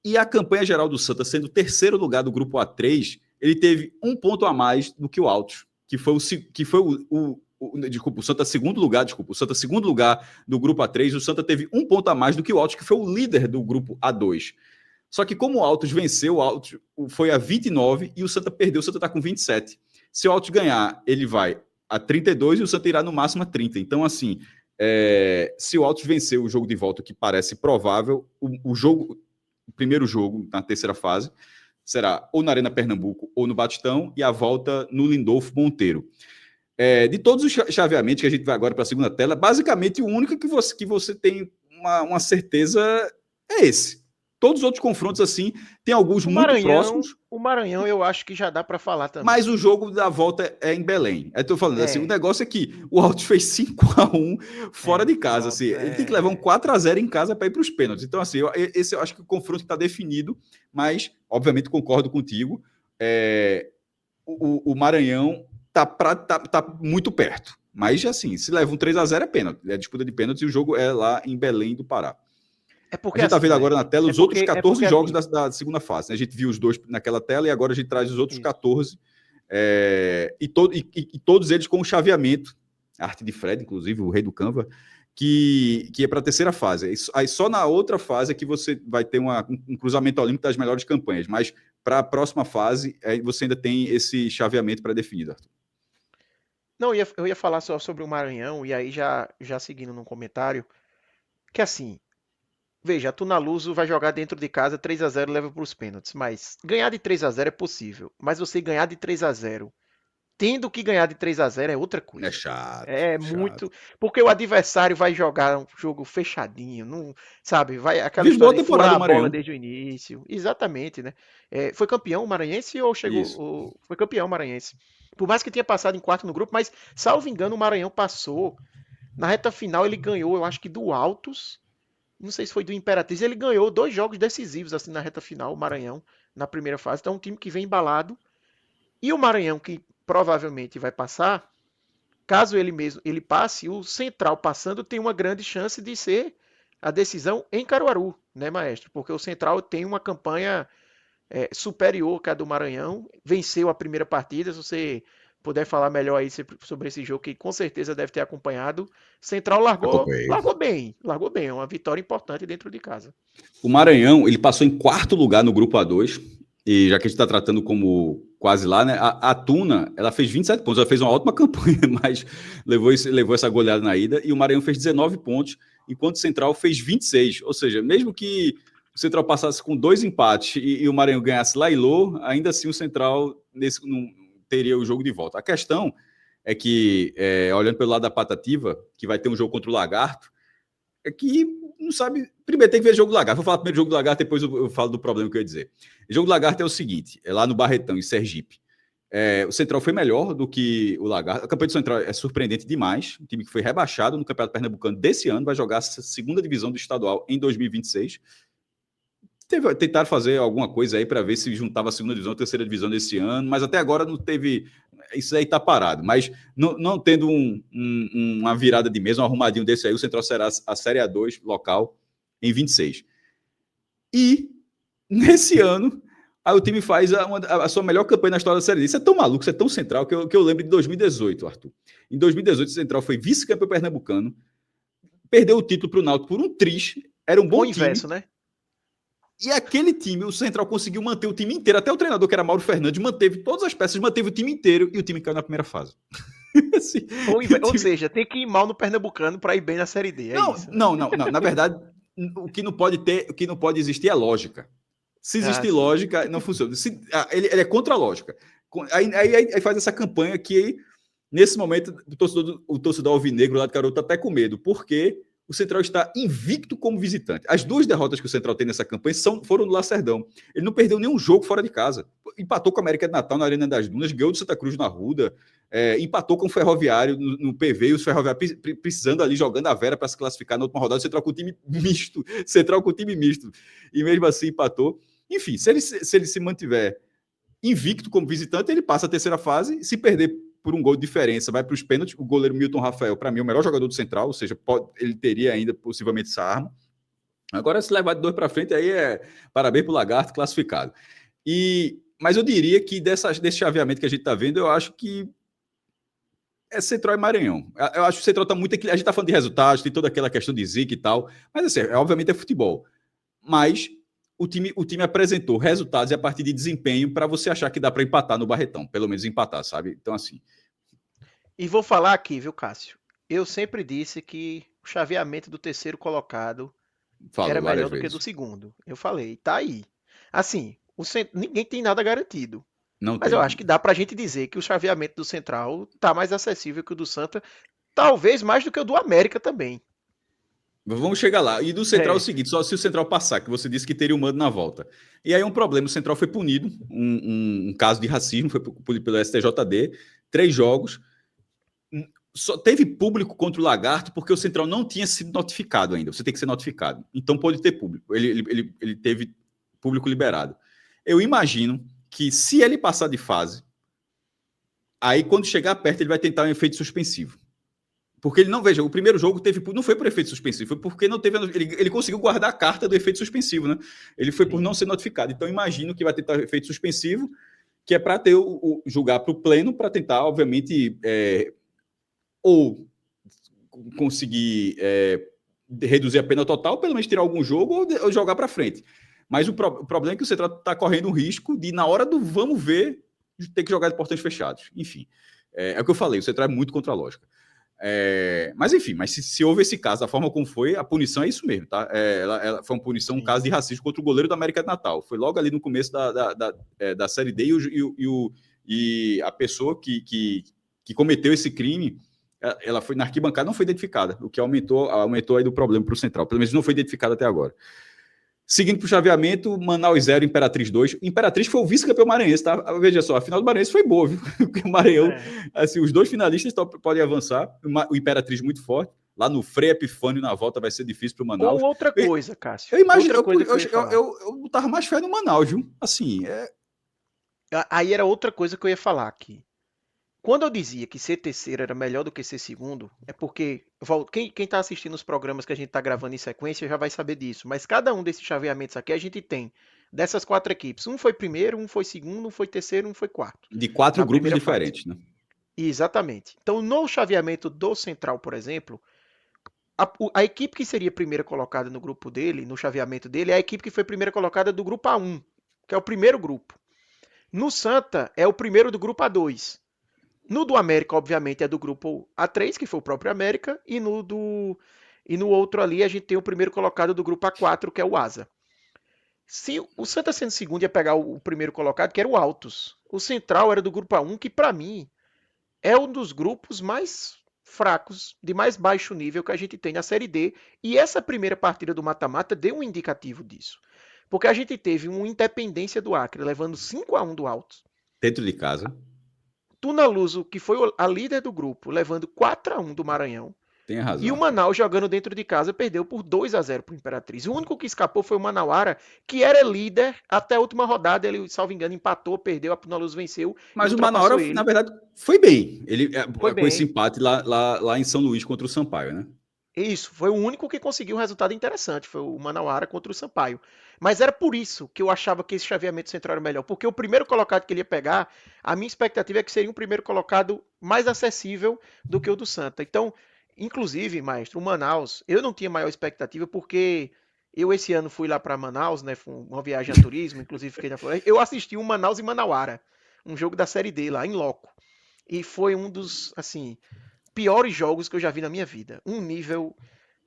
E a campanha geral do Santa, sendo o terceiro lugar do grupo A3, ele teve um ponto a mais do que o Altos, que foi desculpa, o Santa segundo lugar, o Santa segundo lugar do grupo A3, o Santa teve um ponto a mais do que o Altos, que foi o líder do grupo A2. Só que como o Altos venceu, o Altos foi a 29 e o Santa perdeu, o Santa está com 27. Se o Altos ganhar, ele vai a 32 e o Santa irá no máximo a 30. Então, assim, se o Altos vencer o jogo de volta, que parece provável, o primeiro jogo na terceira fase será ou na Arena Pernambuco ou no Batistão e a volta no Lindolfo Monteiro. De todos os chaveamentos que a gente vai agora para a segunda tela, basicamente o único que você tem uma certeza é esse. Todos os outros confrontos, assim, tem alguns muito próximos. O Maranhão eu acho que já dá para falar também. Mas o jogo da volta é em Belém. Estou falando assim, o negócio é que o Altos fez 5-1 fora de casa. Assim, ele tem que levar um 4-0 em casa para ir para os pênaltis. Então, assim, esse eu acho que o confronto está definido, mas, obviamente, concordo contigo. O Maranhão tá muito perto. Mas, assim, se leva um 3-0 é pênalti. É disputa de pênaltis e o jogo é lá em Belém do Pará. É porque a gente está vendo agora na tela os outros 14 jogos da segunda fase. Né? A gente viu os dois naquela tela e agora a gente traz os outros 14. E todos eles com um chaveamento. A arte de Fred, inclusive, o rei do Canva, que é para a terceira fase. Aí só na outra fase é que você vai ter um cruzamento olímpico das melhores campanhas. Mas para a próxima fase, você ainda tem esse chaveamento pré-definido, Arthur. Não, eu ia falar só sobre o Maranhão, e aí já seguindo num comentário, que assim, veja, a Tunaluso vai jogar dentro de casa 3-0 leva para os pênaltis, mas ganhar de 3-0 é possível, mas você ganhar de 3-0 tendo que ganhar de 3-0 é outra coisa. É chato. Muito, porque o adversário vai jogar um jogo fechadinho, não, sabe, vai aquela Vive boa história de temporada furar do a bola Maranhão. desde o início. Exatamente, né? Foi campeão maranhense ou chegou? Foi campeão maranhense. Por mais que tenha passado em quarto no grupo, mas salvo engano o Maranhão passou. Na reta final ele ganhou, eu acho que do Altos, não sei se foi do Imperatriz, ele ganhou 2 jogos decisivos assim na reta final, o Maranhão, na primeira fase. Então é um time que vem embalado. E o Maranhão, que provavelmente vai passar, caso ele passe, o Central passando tem uma grande chance de ser a decisão em Caruaru, né, maestro? Porque o Central tem uma campanha superior que a do Maranhão, venceu a primeira partida. Se você puder falar melhor aí sobre esse jogo, que com certeza deve ter acompanhado, Central largou bem, é uma vitória importante dentro de casa. O Maranhão, ele passou em quarto lugar no grupo A2, e já que a gente está tratando como quase lá, né? A Tuna, ela fez 27 pontos, ela fez uma ótima campanha, mas levou essa goleada na ida, e o Maranhão fez 19 pontos, enquanto o Central fez 26, ou seja, mesmo que o Central passasse com 2 empates e o Maranhão ganhasse lá e Lô, ainda assim o Central não teria o jogo de volta. A questão é que, olhando pelo lado da Patativa, que vai ter um jogo contra o Lagarto, é que não sabe. Primeiro tem que ver o jogo do Lagarto. Vou falar primeiro do jogo do Lagarto, depois eu falo do problema que eu ia dizer. O jogo do Lagarto é o seguinte: é lá no Barretão, em Sergipe. O Central foi melhor do que o Lagarto. A campanha do Central é surpreendente demais. Um time que foi rebaixado no Campeonato Pernambucano desse ano, vai jogar a segunda divisão do estadual em 2026. Tentaram fazer alguma coisa aí para ver se juntava a segunda divisão e a terceira divisão desse ano, mas até agora não teve. Isso aí está parado. Mas não tendo uma virada de mesa, um arrumadinho desse aí, o Central será a Série A2 local em 26. E nesse ano, aí o time faz a sua melhor campanha na história da Série D. Isso é tão maluco, isso é tão central, que eu lembro de 2018, Arthur. Em 2018, o Central foi vice-campeão pernambucano, perdeu o título para o Náutico por um triz, era um bom time. Inverso, né? E aquele time, o Central conseguiu manter o time inteiro. Até o treinador, que era Mauro Fernandes, manteve todas as peças, manteve o time inteiro e o time caiu na primeira fase. Assim, ou seja, tem que ir mal no Pernambucano para ir bem na Série D. Não. Na verdade, o que não pode existir é lógica. Se existir lógica, não funciona. Ele é contra a lógica. Aí faz essa campanha que, nesse momento, o torcedor alvinegro lá de Caruaru está até com medo, porque o Central está invicto como visitante. As 2 derrotas que o Central tem nessa campanha foram no Lacerdão. Ele não perdeu nenhum jogo fora de casa. Empatou com a América de Natal na Arena das Dunas, ganhou do Santa Cruz na Ruda, empatou com o Ferroviário no PV, e o Ferroviário precisando ali, jogando a Vera para se classificar na última rodada. O Central com o time misto. E mesmo assim empatou. Enfim, se ele se mantiver invicto como visitante, ele passa a terceira fase. Se perder por um gol de diferença, vai para os pênaltis. O goleiro Milton Rafael, para mim, é o melhor jogador do Central, ou seja, ele teria ainda possivelmente essa arma. Agora, se levar de 2 para frente, aí é parabéns pro Lagarto, classificado. Mas eu diria que desse chaveamento que a gente está vendo, eu acho que é Central e Maranhão. Eu acho que o Central está muito. A gente está falando de resultados, tem toda aquela questão de zica e tal. Mas, assim, obviamente é futebol. Mas o time apresentou resultados e a partir de desempenho para você achar que dá para empatar no Barretão. Pelo menos empatar, sabe? Então, assim. E vou falar aqui, viu, Cássio? Eu sempre disse que o chaveamento do terceiro colocado era Falou melhor várias do que do vezes. segundo. Eu falei, tá aí. Assim, ninguém tem nada garantido. Não Mas eu tem. acho que dá pra gente dizer que o chaveamento do Central tá mais acessível que o do Santa, talvez mais do que o do América também. Vamos chegar lá. E do Central é o É, seguinte: só se o Central passar, que você disse que teria o mando na volta. E aí um problema: o Central foi punido, um caso de racismo, foi punido pelo STJD, 3 jogos. Só teve público contra o Lagarto porque o Central não tinha sido notificado ainda. Você tem que ser notificado. Então pode ter público. Ele teve público liberado. Eu imagino que se ele passar de fase, aí quando chegar perto ele vai tentar um efeito suspensivo. Porque ele não, veja, o primeiro jogo não foi por efeito suspensivo, foi porque não teve. Ele conseguiu guardar a carta do efeito suspensivo, né? Ele foi por sim. não ser notificado. Então, imagino que vai tentar efeito suspensivo, que é para ter julgar para o pleno, para tentar, obviamente, ou conseguir reduzir a pena total, pelo menos tirar algum jogo, ou jogar para frente. Mas o problema é que você está correndo o risco de, na hora do vamos ver, ter que jogar de portões fechados. Enfim, é o que eu falei, o Central é muito contra a lógica. Mas enfim, se houve esse caso, da forma como foi, a punição é isso mesmo, tá? Ela foi uma punição, um Sim. caso de racismo contra o goleiro da América de Natal. Foi logo ali no começo da Série D e a pessoa que cometeu esse crime, ela foi na arquibancada, não foi identificada, o que aumentou aí do problema para o Central. Pelo menos não foi identificada até agora. Seguindo para o chaveamento, Manaus 0, Imperatriz 2. Imperatriz foi o vice-campeão maranhense, tá? Veja só, a final do Maranhense foi boa, viu? Porque o Maranhão, É. assim, os 2 finalistas podem avançar. O Imperatriz muito forte. Lá no Frei Epifânio, na volta, vai ser difícil para o Ou Manaus. outra Eu, coisa, Cássio. eu imagino, Outra coisa que eu ia falar. eu botava mais fé no Manaus, viu? Assim, Aí era outra coisa que eu ia falar aqui. Quando eu dizia que ser terceiro era melhor do que ser segundo, é porque quem está assistindo os programas que a gente está gravando em sequência já vai saber disso. Mas cada um desses chaveamentos aqui a gente tem dessas 4 equipes. Um foi primeiro, um foi segundo, um foi terceiro, um foi quarto. de 4 grupos Na primeira fase. diferentes, né? Exatamente. Então, no chaveamento do Central, por exemplo, a equipe que seria primeira colocada no grupo dele, no chaveamento dele, é a equipe que foi primeira colocada do grupo A1, que é o primeiro grupo. No Santa, é o primeiro do grupo A2. No do América, obviamente, é do grupo A3, que foi o próprio América, e no outro ali a gente tem o primeiro colocado do grupo A4, que é o Asa. Se o Santa sendo segundo ia pegar o primeiro colocado, que era o Altos. O Central era do grupo A1, que para mim é um dos grupos mais fracos, de mais baixo nível que a gente tem na Série D. E essa primeira partida do mata-mata deu um indicativo disso. Porque a gente teve uma Independência do Acre levando 5-1 do Altos. Dentro de casa. Tunaluso, que foi a líder do grupo, levando 4-1 do Maranhão. Tem E o razão. Manaus, jogando dentro de casa, perdeu por 2-0 para o Imperatriz. O único que escapou foi o Manauara, que era líder até a última rodada. Ele, salvo engano, empatou, perdeu, a Tunaluso venceu e Mas o Manaus, ultrapassou na ele. verdade, foi bem. Ele, Foi com esse bem. empate lá em São Luís contra o Sampaio, né? Isso, foi o único que conseguiu um resultado interessante, foi o Manauara contra o Sampaio. Mas era por isso que eu achava que esse chaveamento central era melhor, porque o primeiro colocado que ele ia pegar, a minha expectativa é que seria um primeiro colocado mais acessível do que o do Santa. Então, inclusive, maestro, o Manaus, eu não tinha maior expectativa porque eu esse ano fui lá para Manaus, né, foi uma viagem a turismo, inclusive fiquei na Floresta. Eu assisti o Manaus e Manauara, um jogo da Série D lá em loco. E foi um dos, assim, piores jogos que eu já vi na minha vida. Um nível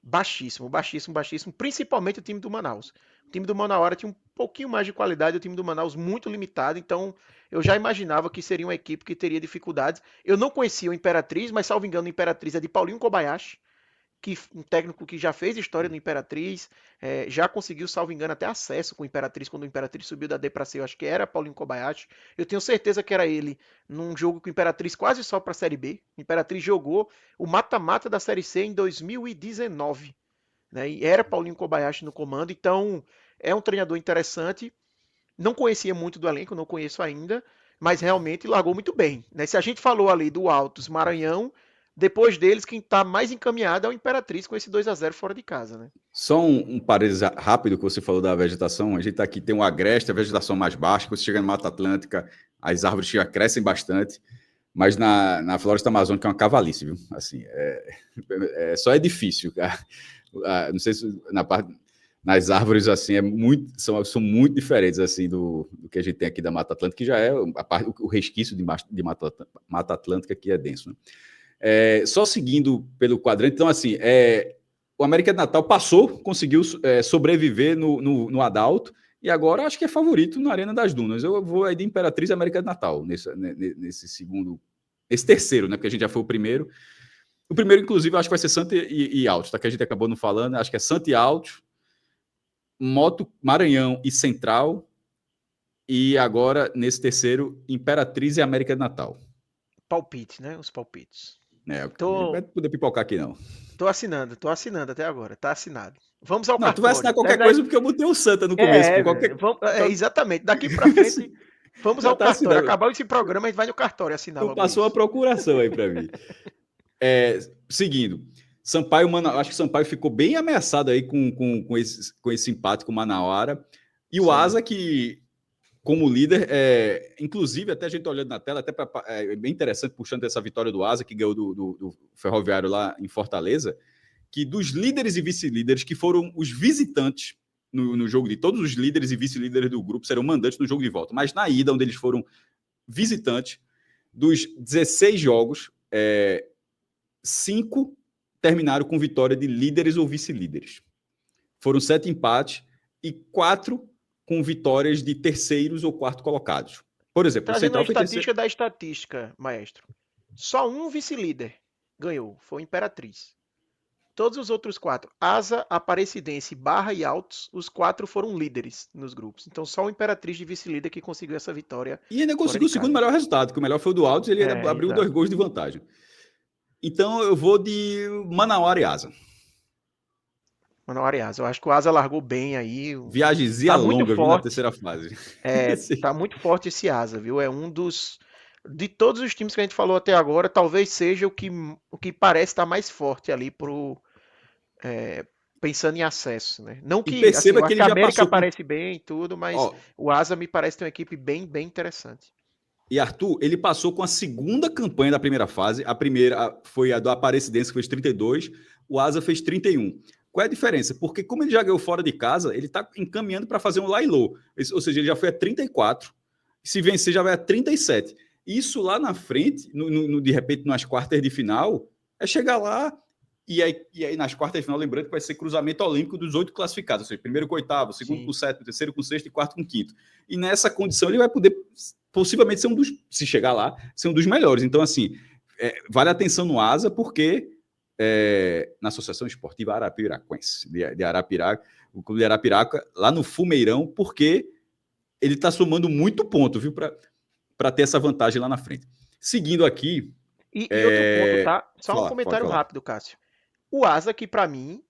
baixíssimo, baixíssimo, baixíssimo, principalmente o time do Manaus. O time do Manauara tinha um pouquinho mais de qualidade, o time do Manaus muito limitado, então eu já imaginava que seria uma equipe que teria dificuldades. Eu não conhecia o Imperatriz, mas salvo engano o Imperatriz é de Paulinho Kobayashi, que um técnico que já fez história no Imperatriz, já conseguiu, salvo engano, até acesso com o Imperatriz, quando o Imperatriz subiu da D para C, eu acho que era Paulinho Kobayashi. Eu tenho certeza que era ele num jogo com o Imperatriz quase só para a Série B. O Imperatriz jogou o mata-mata da Série C em 2019, né? E era Paulinho Kobayashi no comando, então é um treinador interessante. Não conhecia muito do elenco, não conheço ainda, mas realmente largou muito bem, né? Se a gente falou ali do Altos Maranhão, Depois deles, quem está mais encaminhado é o Imperatriz com esse 2-0 fora de casa, né? Só um parênteses rápido que você falou da vegetação. A gente aqui tem um agreste, a vegetação mais baixa. Quando você chega na Mata Atlântica, as árvores já crescem bastante. Mas na floresta amazônica é uma cavalice, viu? Assim, só é difícil. Não sei se nas árvores assim são muito diferentes assim do que a gente tem aqui da Mata Atlântica, que já é o resquício de Mata Atlântica que é denso, né? Só seguindo pelo quadrante, então assim, o América de Natal conseguiu sobreviver no Adalto, e agora acho que é favorito na Arena das Dunas. Eu vou aí de Imperatriz e América de Natal nesse segundo, esse terceiro, né? Porque a gente já foi o primeiro. O primeiro, inclusive, acho que vai ser Santa e Altos, tá? Que a gente acabou não falando. Acho que é Santa e Altos, Moto, Maranhão e Central. E agora, nesse terceiro, Imperatriz e América de Natal. Palpite, né? Os palpites. Não vai poder pipocar aqui, não. Tô assinando até agora, tá assinado. Vamos ao Não, cartório. tu vai assinar qualquer coisa porque eu botei o Santa no começo. Exatamente. Daqui pra frente, vamos ao tá cartório. assinando. Acabou esse programa, a gente vai no cartório assinar Tu logo passou isso. uma procuração aí pra mim. Seguindo. Sampaio, acho que o Sampaio ficou bem ameaçado aí com esse empate com o Manauara. E o Asa, que, como líder, inclusive, até a gente olhando na tela, é bem interessante, puxando essa vitória do Asa, que ganhou do Ferroviário lá em Fortaleza, que dos líderes e vice-líderes, que foram os visitantes no jogo de todos os líderes e vice-líderes do grupo, serão mandantes no jogo de volta. Mas na ida, onde eles foram visitantes, dos 16 jogos, 5 terminaram com vitória de líderes ou vice-líderes. Foram 7 empates e 4 com vitórias de terceiros ou quarto colocados. Por exemplo, Trazendo o Central a estatística da estatística, maestro. Só um vice-líder ganhou, foi o Imperatriz. Todos os outros 4, Asa, Aparecidense, Barra e Altos, os 4 foram líderes nos grupos. Então só o Imperatriz de vice-líder que conseguiu essa vitória. E ainda conseguiu o segundo melhor resultado, que o melhor foi o do Altos, ele ainda abriu 2 gols de vantagem. Então eu vou de Manauara e Asa. Manauara e Asa. Eu acho que o Asa largou bem aí. Viagemzinha longa, viu, na terceira fase. Tá muito forte esse Asa, viu? É um dos... De todos os times que a gente falou até agora, talvez seja o que parece estar mais forte ali pensando em acesso, né? Não que, assim, eu acho que a América parece bem e tudo, mas o Asa me parece ter uma equipe bem, bem interessante. E Arthur, ele passou com a segunda campanha da primeira fase. A primeira foi a do Aparecidense, que fez 32. O Asa fez 31. Qual é a diferença? Porque como ele já ganhou fora de casa, ele está encaminhando para fazer um Lailô. Ou seja, ele já foi a 34. Se vencer, já vai a 37. Isso lá na frente, de repente, nas quartas de final, é chegar lá e aí nas quartas de final, lembrando que vai ser cruzamento olímpico dos 8 classificados. Ou seja, primeiro com o oitavo, segundo com o sétimo, terceiro com o sexto e quarto com o quinto. E nessa condição ele vai poder possivelmente ser se chegar lá, ser um dos melhores. Então, assim, vale a atenção no Asa, porque na Associação Esportiva Arapiraquense, de Arapiraca, o clube de Arapiraca, lá no Fumeirão, porque ele está somando muito ponto, viu, para ter essa vantagem lá na frente. Seguindo aqui... E outro ponto, tá? Só um comentário rápido, Cássio. O Asa, que para mim,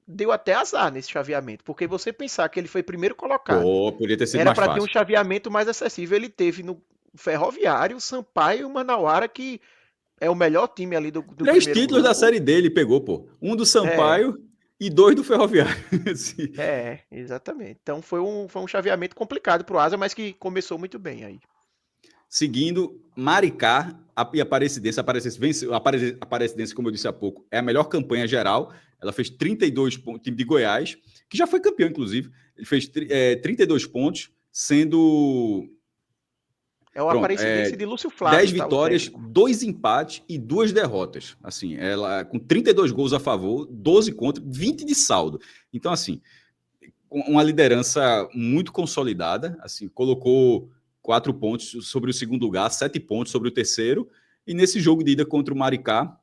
deu até azar nesse chaveamento, porque você pensar que ele foi primeiro colocado, podia ter sido era para ter um chaveamento mais acessível. Ele teve no Ferroviário, Sampaio e o Manauara, que é o melhor time ali do 3 títulos da Série D ele pegou, pô. Um do Sampaio e 2 do Ferroviário. Exatamente. Então foi um chaveamento complicado pro Asa, mas que começou muito bem aí. Seguindo, Maricá e Aparecidense. Aparecidense, como eu disse há pouco, é a melhor campanha geral. Ela fez 32 pontos, time de Goiás, que já foi campeão, inclusive. Ele fez 32 pontos, sendo... É o Aparecidense de Lúcio Flávio. 10 vitórias, 2 empates e 2 derrotas. Assim, ela com 32 gols a favor, 12 contra, 20 de saldo. Então, assim, uma liderança muito consolidada. Assim, colocou 4 pontos sobre o segundo lugar, 7 pontos sobre o terceiro. E nesse jogo de ida contra o Maricá,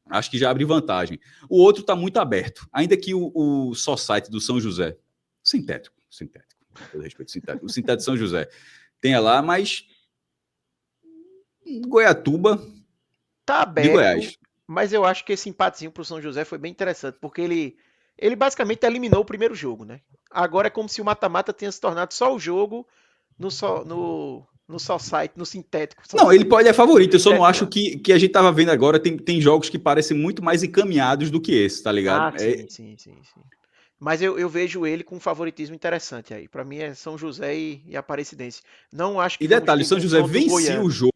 acho que já abre vantagem. O outro está muito aberto. Ainda que o site do São José, sintético, com todo respeito, sintético. O sintético São José tenha lá, mas Goiatuba tá aberto, de Goiás. Mas eu acho que esse empatezinho pro São José foi bem interessante, porque ele basicamente eliminou o primeiro jogo, né? Agora é como se o mata-mata tenha se tornado só o jogo no no society, no sintético. Não, ele é favorito, eu só não acho Sintético. que a gente tava vendo agora, tem jogos que parecem muito mais encaminhados do que esse, tá ligado? Sim. Mas eu vejo ele com um favoritismo interessante aí. Para mim é São José e Aparecidense. Não acho que E vamos detalhe, ter São José confronto vencia o goiano. jogo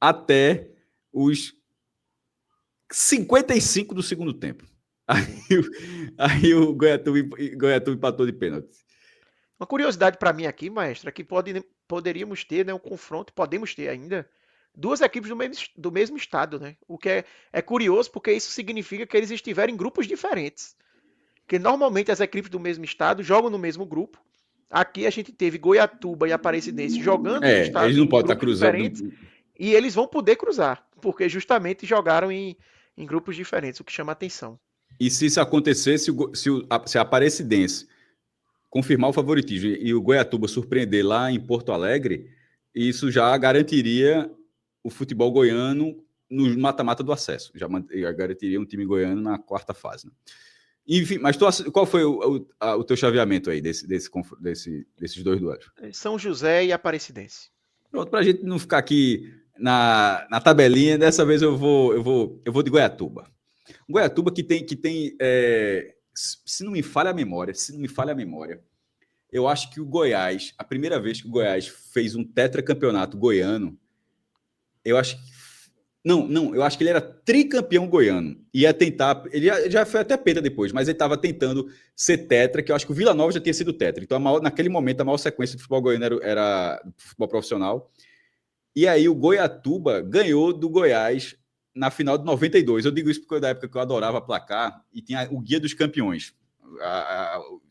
até os 55 do segundo tempo. Sim. Aí o Goiatuba empatou de pênalti. Uma curiosidade para mim aqui, maestro, é que poderíamos ter, né, um confronto, podemos ter ainda, duas equipes do mesmo estado, né? O que é curioso porque isso significa que eles estiveram em grupos diferentes. Porque normalmente as equipes do mesmo estado jogam no mesmo grupo. Aqui a gente teve Goiatuba e Aparecidense jogando Eles não em podem estar grupos cruzando. diferentes e eles vão poder cruzar, porque justamente jogaram em grupos diferentes, o que chama atenção. E se isso acontecer, se a Aparecidense confirmar o favoritismo e o Goiatuba surpreender lá em Porto Alegre, isso já garantiria o futebol goiano no mata-mata do acesso. Já garantiria um time goiano na quarta fase. Né? Enfim, mas qual foi o teu chaveamento aí desses dois duelos? São José e Aparecidense. Pronto, para a gente não ficar aqui na tabelinha, dessa vez eu vou de Goiatuba. Goiatuba que tem se não me falha a memória, eu acho que o Goiás, a primeira vez que o Goiás fez um tetracampeonato goiano, eu acho que eu acho que ele era tricampeão goiano. Ia tentar, ele já foi até penta depois, mas ele estava tentando ser tetra, que eu acho que o Vila Nova já tinha sido tetra. Então, naquele momento, a maior sequência do futebol goiano era futebol profissional. E aí o Goiatuba ganhou do Goiás na final de 92. Eu digo isso porque da época que eu adorava placar e tinha o Guia dos Campeões.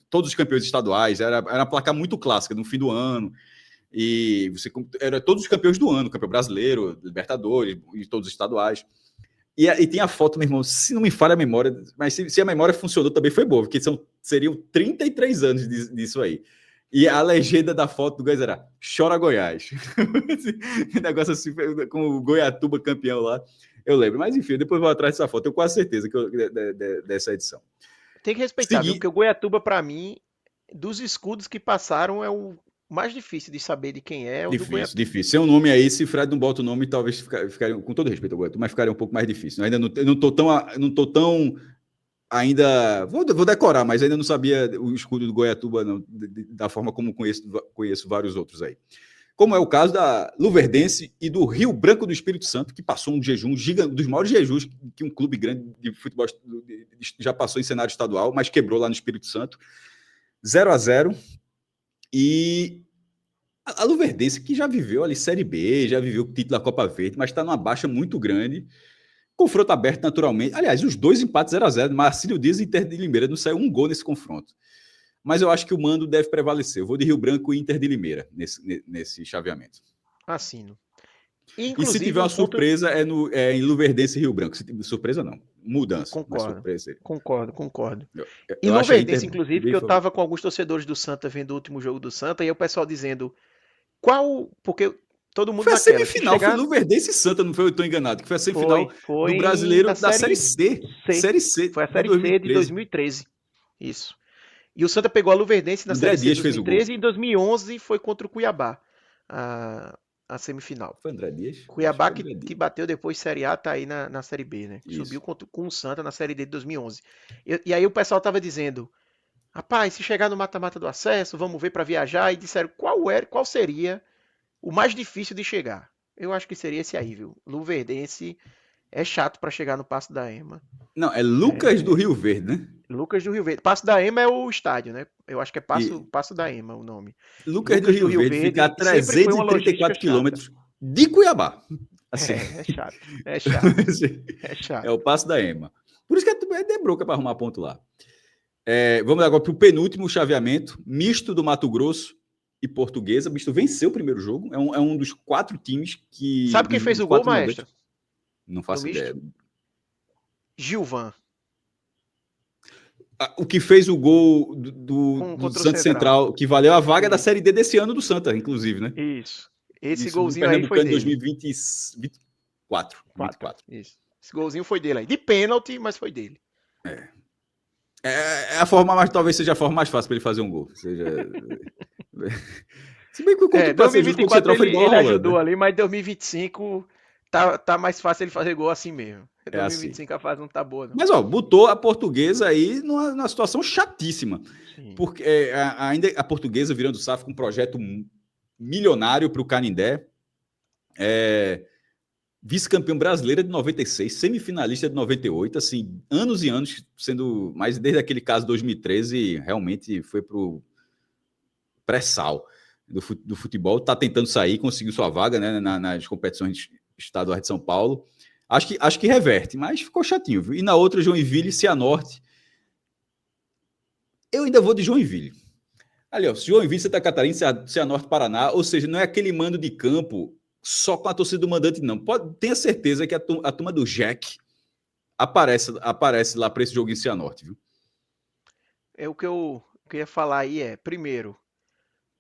Todos os campeões estaduais, era uma placar muito clássica, no fim do ano. E era todos os campeões do ano, campeão brasileiro, Libertadores, e todos os estaduais. E tem a foto, meu irmão, se não me falha a memória, mas se a memória funcionou também foi boa, porque seriam 33 anos disso aí. E a legenda da foto do Goiás era Chora Goiás. Negócio assim, com o Goiatuba campeão lá, eu lembro. Mas enfim, depois vou atrás dessa foto, eu tenho quase certeza dessa edição. Tem que respeitar, viu? Porque o Goiatuba, para mim, dos escudos que passaram, é o mais difícil de saber de quem é o do Goiatuba. Difícil. Sem um nome aí, se Fred não bota o nome, talvez ficaria, com todo respeito ao Goiatuba, mas ficaria um pouco mais difícil. Eu ainda não tô tão ainda vou decorar, mas ainda não sabia o escudo do Goiatuba não, da forma como conheço vários outros aí. Como é o caso da Luverdense e do Rio Branco do Espírito Santo, que passou um jejum gigante, dos maiores jejuns que um clube grande de futebol já passou em cenário estadual, mas quebrou lá no Espírito Santo. 0-0. E a Luverdense, que já viveu ali Série B, já viveu o título da Copa Verde, mas está numa baixa muito grande. Confronto aberto naturalmente. Aliás, os dois empates 0-0. Marcílio Dias e Inter de Limeira. Não saiu um gol nesse confronto. Mas eu acho que o mando deve prevalecer. Eu vou de Rio Branco e Inter de Limeira nesse chaveamento. Assino. E se tiver uma surpresa, é em Luverdense e Rio Branco. Surpresa não. Mudança. Concordo. E Luverdense, inclusive, que eu estava com alguns torcedores do Santa vendo o último jogo do Santa, e o pessoal dizendo porque todo mundo foi a naquela, semifinal, foi Luverdense e Santa, não foi? Eu estou enganado, que foi a semifinal do Brasileiro da Série C. Série C. Foi a Série C de 2013. Isso. E o Santa pegou a Luverdense na Série C de 2013 e em 2011 foi contra o Cuiabá, a semifinal. Foi André Dias? Cuiabá que bateu depois Série A, tá aí na Série B, né? Isso. Subiu com o Santa na Série D de 2011. E aí o pessoal tava dizendo, rapaz, se chegar no mata-mata do acesso, vamos ver para viajar, e disseram qual seria o mais difícil de chegar. Eu acho que seria esse aí, viu? Luverdense é chato para chegar no Paço da Ema. Não, é Lucas do Rio Verde, né? Lucas do Rio Verde. Paço da Ema é o estádio, né? Eu acho que é Paço da Ema o nome. Lucas do Rio Verde fica a 334 quilômetros de Cuiabá. Assim. É chato. É chato. É o Paço da Ema. Por isso que é de broca para arrumar ponto lá. Vamos agora para o penúltimo chaveamento. Misto do Mato Grosso e Portuguesa. Misto venceu o primeiro jogo. É um dos 4 times que... Sabe quem fez o gol, maestro? Não faço ideia. Gilvan. O que fez o gol do Santa Central, que valeu a vaga da Série D desse ano do Santa, inclusive, né? Isso. Esse golzinho aí foi dele. Em 2024. Isso. Esse golzinho foi dele aí. De pênalti, mas foi dele. É a forma talvez seja a forma mais fácil para ele fazer um gol. Se bem que o contra, pra ser justo, contra o 2024 Central foi igual ele a ajudou Holanda. ali, mas 2025 tá mais fácil ele fazer gol assim mesmo. É assim. 2025 a fase não tá boa, não. Mas, ó, botou a Portuguesa aí numa situação chatíssima. Sim. Porque ainda a Portuguesa virando SAF com um projeto milionário para o Canindé. Vice-campeão brasileira de 96, semifinalista de 98, assim, anos e anos sendo, mas desde aquele caso de 2013, realmente foi pro pré-sal do futebol, tá tentando sair, conseguiu sua vaga, né, nas competições estaduais de São Paulo. Acho que reverte, mas ficou chatinho, viu? E na outra, Joinville e Cianorte. Eu ainda vou de Joinville. Ali, ó, Joinville, Santa Catarina, Cianorte, Paraná, ou seja, não é aquele mando de campo só com a torcida do mandante, não. Tenha certeza que a turma do Jack aparece lá para esse jogo em Cianorte, viu? O que eu ia falar aí primeiro,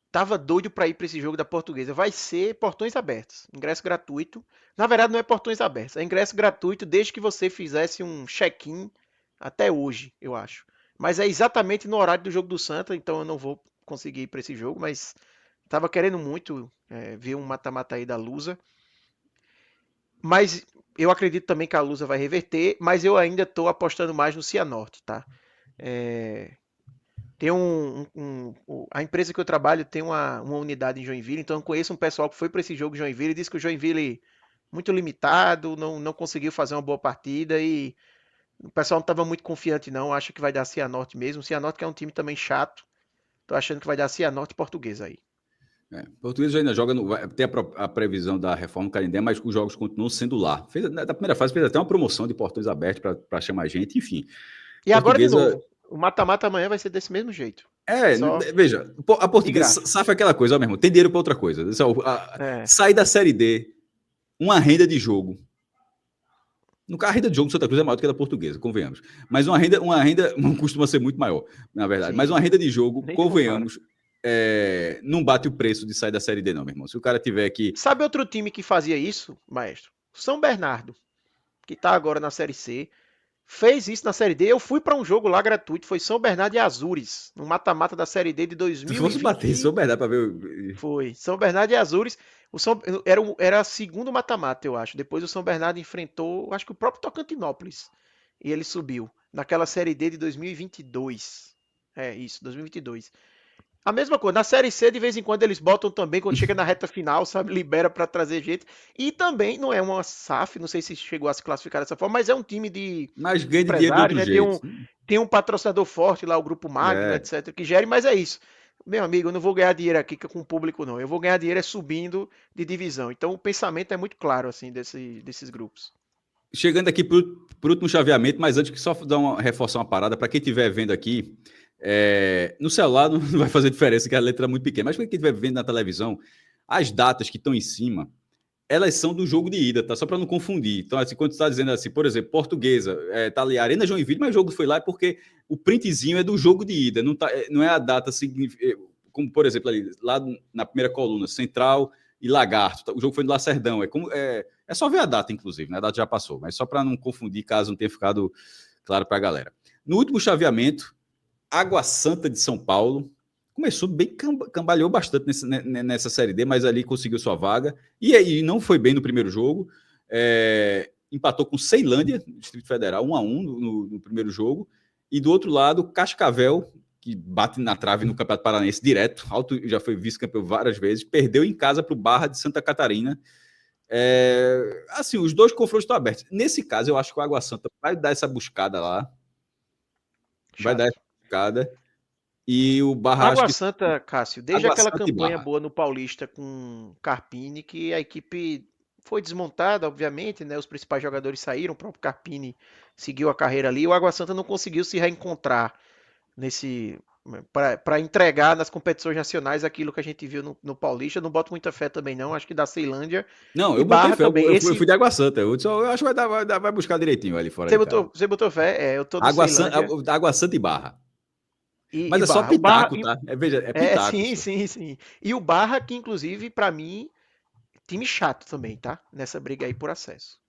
tava doido para ir para esse jogo da Portuguesa. Vai ser portões abertos, ingresso gratuito. Na verdade, não é portões abertos, é ingresso gratuito desde que você fizesse um check-in até hoje, eu acho. Mas é exatamente no horário do jogo do Santa, então eu não vou conseguir ir para esse jogo, mas tava querendo muito ver um mata-mata aí da Lusa. Mas eu acredito também que a Lusa vai reverter, mas eu ainda estou apostando mais no Cianorte, tá? É, tem a empresa que eu trabalho tem uma unidade em Joinville, então eu conheço um pessoal que foi para esse jogo em Joinville e disse que o Joinville muito limitado, não conseguiu fazer uma boa partida e o pessoal não estava muito confiante não, acha que vai dar Cianorte mesmo. Cianorte que é um time também chato, tô achando que vai dar Cianorte português aí. Português ainda joga, tem a previsão da reforma do Canindé, mas os jogos continuam sendo lá. Na primeira fase fez até uma promoção de portões abertos para chamar gente, enfim. E agora de Portuguesa. novo, o mata-mata amanhã vai ser desse mesmo jeito. É, Só veja, a de Portuguesa graça. safa aquela coisa, ó, meu irmão, tem dinheiro para outra coisa. É, Sai da Série D, uma renda de jogo. No caso, a renda de jogo do Santa Cruz é maior do que a da Portuguesa, convenhamos. Mas uma renda não costuma ser muito maior, na verdade. Mas uma sim, renda de jogo, nem se compara. convenhamos, não bate o preço de sair da Série D, não, meu irmão. Se o cara tiver aqui. Sabe outro time que fazia isso, maestro? São Bernardo, que tá agora na Série C. Fez isso na Série D. Eu fui para um jogo lá gratuito, foi São Bernardo e Azures, no mata-mata da Série D de Se fosse bater, se 2020. for verdade, para ver. Foi São Bernardo e Azures. Era segundo mata-mata, eu acho. Depois o São Bernardo enfrentou, acho que o próprio Tocantinópolis. E ele subiu naquela Série D de 2022. É isso, 2022. A mesma coisa, na Série C, de vez em quando eles botam também, quando chega na reta final, sabe, libera para trazer gente. E também não é uma SAF, não sei se chegou a se classificar dessa forma, mas é um time Mas de ganha de dinheiro de empresários, outro né? jeito. Tem um patrocinador forte lá, o Grupo Magno, É. etc, que gere, mas é isso. Meu amigo, eu não vou ganhar dinheiro aqui com o público, não. Eu vou ganhar dinheiro subindo de divisão. Então o pensamento é muito claro, assim, desses grupos. Chegando aqui para o último chaveamento, mas antes que só dar reforçar uma parada, para quem estiver vendo aqui, no celular não vai fazer diferença, que a letra é muito pequena, mas para quem estiver vendo na televisão, as datas que estão em cima, elas são do jogo de ida, tá? Só para não confundir. Então, assim, quando você está dizendo assim, por exemplo, Portuguesa, tá ali Arena Joinville, mas o jogo foi lá porque o printzinho é do jogo de ida, não é a data, como por exemplo, ali, lá na primeira coluna, Central e Lagarto, tá? O jogo foi no Lacerdão, é só ver a data, inclusive, né? A data já passou, mas só para não confundir, caso não tenha ficado claro para a galera. No último chaveamento, Água Santa de São Paulo, começou bem, cambaleou bastante nessa Série D, mas ali conseguiu sua vaga. E aí não foi bem no primeiro jogo. Empatou com Ceilândia, Distrito Federal, 1-1 no primeiro jogo. E do outro lado, Cascavel, que bate na trave no Campeonato Paranaense direto, já foi vice-campeão várias vezes, perdeu em casa para o Barra de Santa Catarina. Assim, os dois confrontos estão abertos. Nesse caso, eu acho que o Água Santa vai dar essa buscada lá. Vai dar Chato. essa buscada. E o Barra, acho Água que Santa, Cássio, desde Água aquela Santa e campanha Barra. boa no Paulista com Carpini, que a equipe foi desmontada, obviamente, né? Os principais jogadores saíram, o próprio Carpini seguiu a carreira ali. O Água Santa não conseguiu se reencontrar nesse para entregar nas competições nacionais aquilo que a gente viu no Paulista. Não boto muita fé também, não. Acho que da Ceilândia Não, e eu botei Barra fé, também. eu fui de Água Santa. Eu acho que vai buscar direitinho ali fora de casa. Você botou fé? Eu tô no Ceilândia Água Santa e Barra. e Mas é só Barra. O Barra, pitaco, tá? Veja, é pitaco sim, só. sim, sim. E o Barra, que inclusive, para mim, time chato também, tá? Nessa briga aí por acesso.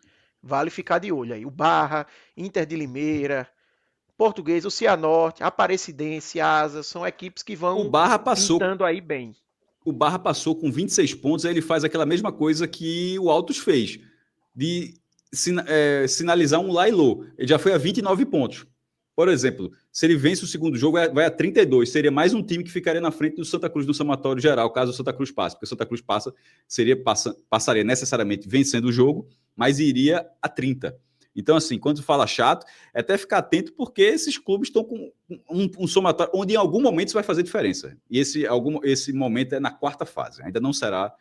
Vale ficar de olho aí. O Barra, Inter de Limeira, Português, o Cianorte, Aparecidense, Asa, são equipes que O vão Barra passou. pintando aí bem. o Barra passou com 26 pontos, aí ele faz aquela mesma coisa que o Altos fez, de sinalizar um Lailô. Ele já foi a 29 pontos. Por exemplo, se ele vence o segundo jogo, vai a 32. Seria mais um time que ficaria na frente do Santa Cruz no somatório geral, caso o Santa Cruz passe. Porque o Santa Cruz passaria necessariamente vencendo o jogo, mas iria a 30. Então, assim, quando fala chato, é até ficar atento, porque esses clubes estão com um somatório onde em algum momento isso vai fazer diferença. E esse momento é na quarta fase. Ainda não será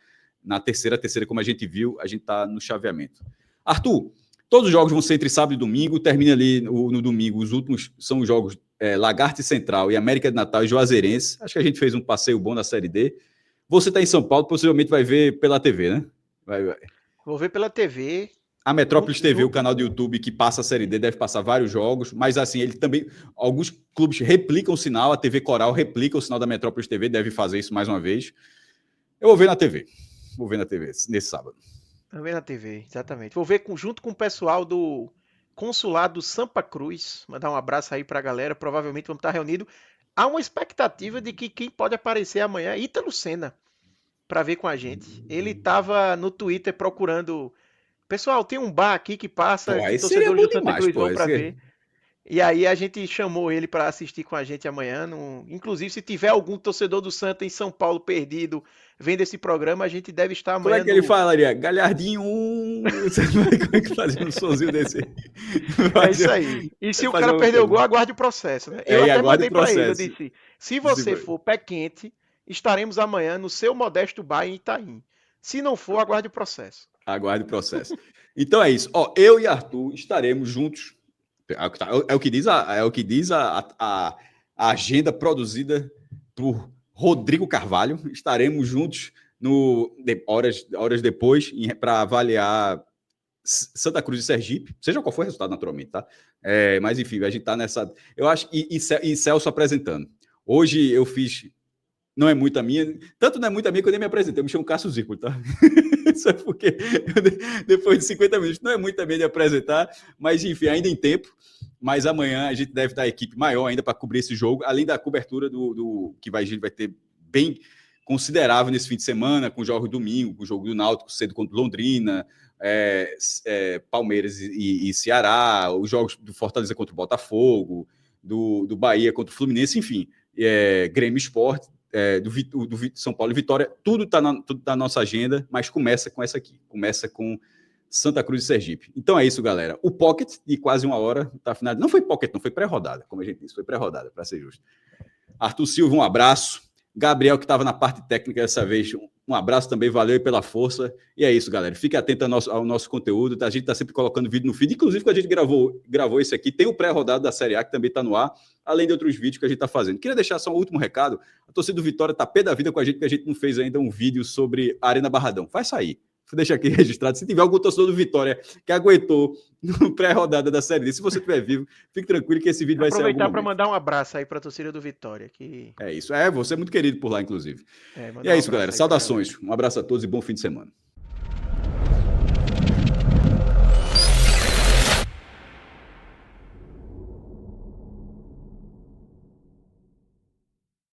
na terceira, como a gente viu, a gente está no chaveamento. Arthur, todos os jogos vão ser entre sábado e domingo, termina ali no domingo, os últimos são os jogos Lagarto Central e América de Natal e Juazeirense. Acho que a gente fez um passeio bom na Série D. Você está em São Paulo, possivelmente vai ver pela TV, né? Vai. Vou ver pela TV. A Metrópolis TV, o canal do YouTube que passa a Série D, deve passar vários jogos, mas assim, ele também, alguns clubes replicam o sinal, a TV Coral replica o sinal da Metrópolis TV, deve fazer isso mais uma vez. Eu vou ver na TV, nesse sábado. Também na TV, exatamente. Vou ver junto com o pessoal do Consulado Sampa Cruz, mandar um abraço aí pra galera, provavelmente vamos estar reunidos. Há uma expectativa de que quem pode aparecer amanhã é Ítalo Senna, para ver com a gente. Ele estava no Twitter procurando... Pessoal, tem um bar aqui que passa, Pô, que torcedores do Santa Cruz vão para ver. E aí a gente chamou ele para assistir com a gente amanhã. Inclusive, se tiver algum torcedor do Santa em São Paulo perdido vendo esse programa, a gente deve estar amanhã. Como é que ele falaria? Galhardinho 1. Como é que fazia um sonzinho desse? É isso aí. E se o cara perder o gol, aguarde o processo, né? Eu até mandei para ele, eu disse, se você for pé quente, estaremos amanhã no seu modesto bar em Itaim. Se não for, aguarde o processo. Aguarde o processo. Então é isso. Ó, eu e Arthur estaremos juntos. É o que diz a agenda produzida por Rodrigo Carvalho. Estaremos juntos horas depois para avaliar Santa Cruz e Sergipe, seja qual for o resultado, naturalmente, tá? Mas enfim, a gente tá nessa. Eu acho. E Celso apresentando. Hoje eu fiz. Não é muita minha, tanto não é muita minha que eu nem me apresentei, eu me chamo Cássio Zirpoli, tá? Isso é porque depois de 50 minutos não é muita minha de apresentar, mas enfim, ainda em tempo. Mas amanhã a gente deve dar a equipe maior ainda para cobrir esse jogo, além da cobertura que a gente vai ter bem considerável nesse fim de semana, com jogos domingo, com o jogo do Náutico cedo contra Londrina, Palmeiras e Ceará, os jogos do Fortaleza contra o Botafogo, do Bahia contra o Fluminense, enfim, Grêmio Sport. Do São Paulo e Vitória, tudo tá na nossa agenda, mas começa com essa aqui, começa com Santa Cruz e Sergipe. Então é isso, galera. O Pocket, de quase uma hora, tá finalizado. Não foi Pocket, não, foi pré-rodada, como a gente disse, foi pré-rodada, para ser justo. Arthur Silva, um abraço. Gabriel, que estava na parte técnica dessa vez, um abraço também, valeu pela força. E é isso, galera. Fique atento ao nosso conteúdo. A gente está sempre colocando vídeo no feed. Inclusive, quando a gente gravou esse aqui, tem o pré-rodado da Série A, que também está no ar, além de outros vídeos que a gente está fazendo. Queria deixar só um último recado. A torcida do Vitória está pé da vida com a gente, porque a gente não fez ainda um vídeo sobre a Arena Barradão. Vai sair. Vou deixar aqui registrado. Se tiver algum torcedor do Vitória que aguentou no pré-rodada da Série D, se você estiver vivo, fique tranquilo que esse vídeo vai ser aproveitar para mandar um abraço aí para a torcida do Vitória. Que... É isso. Você é muito querido por lá, inclusive. E é isso, galera. Saudações. Um abraço a todos e bom fim de semana.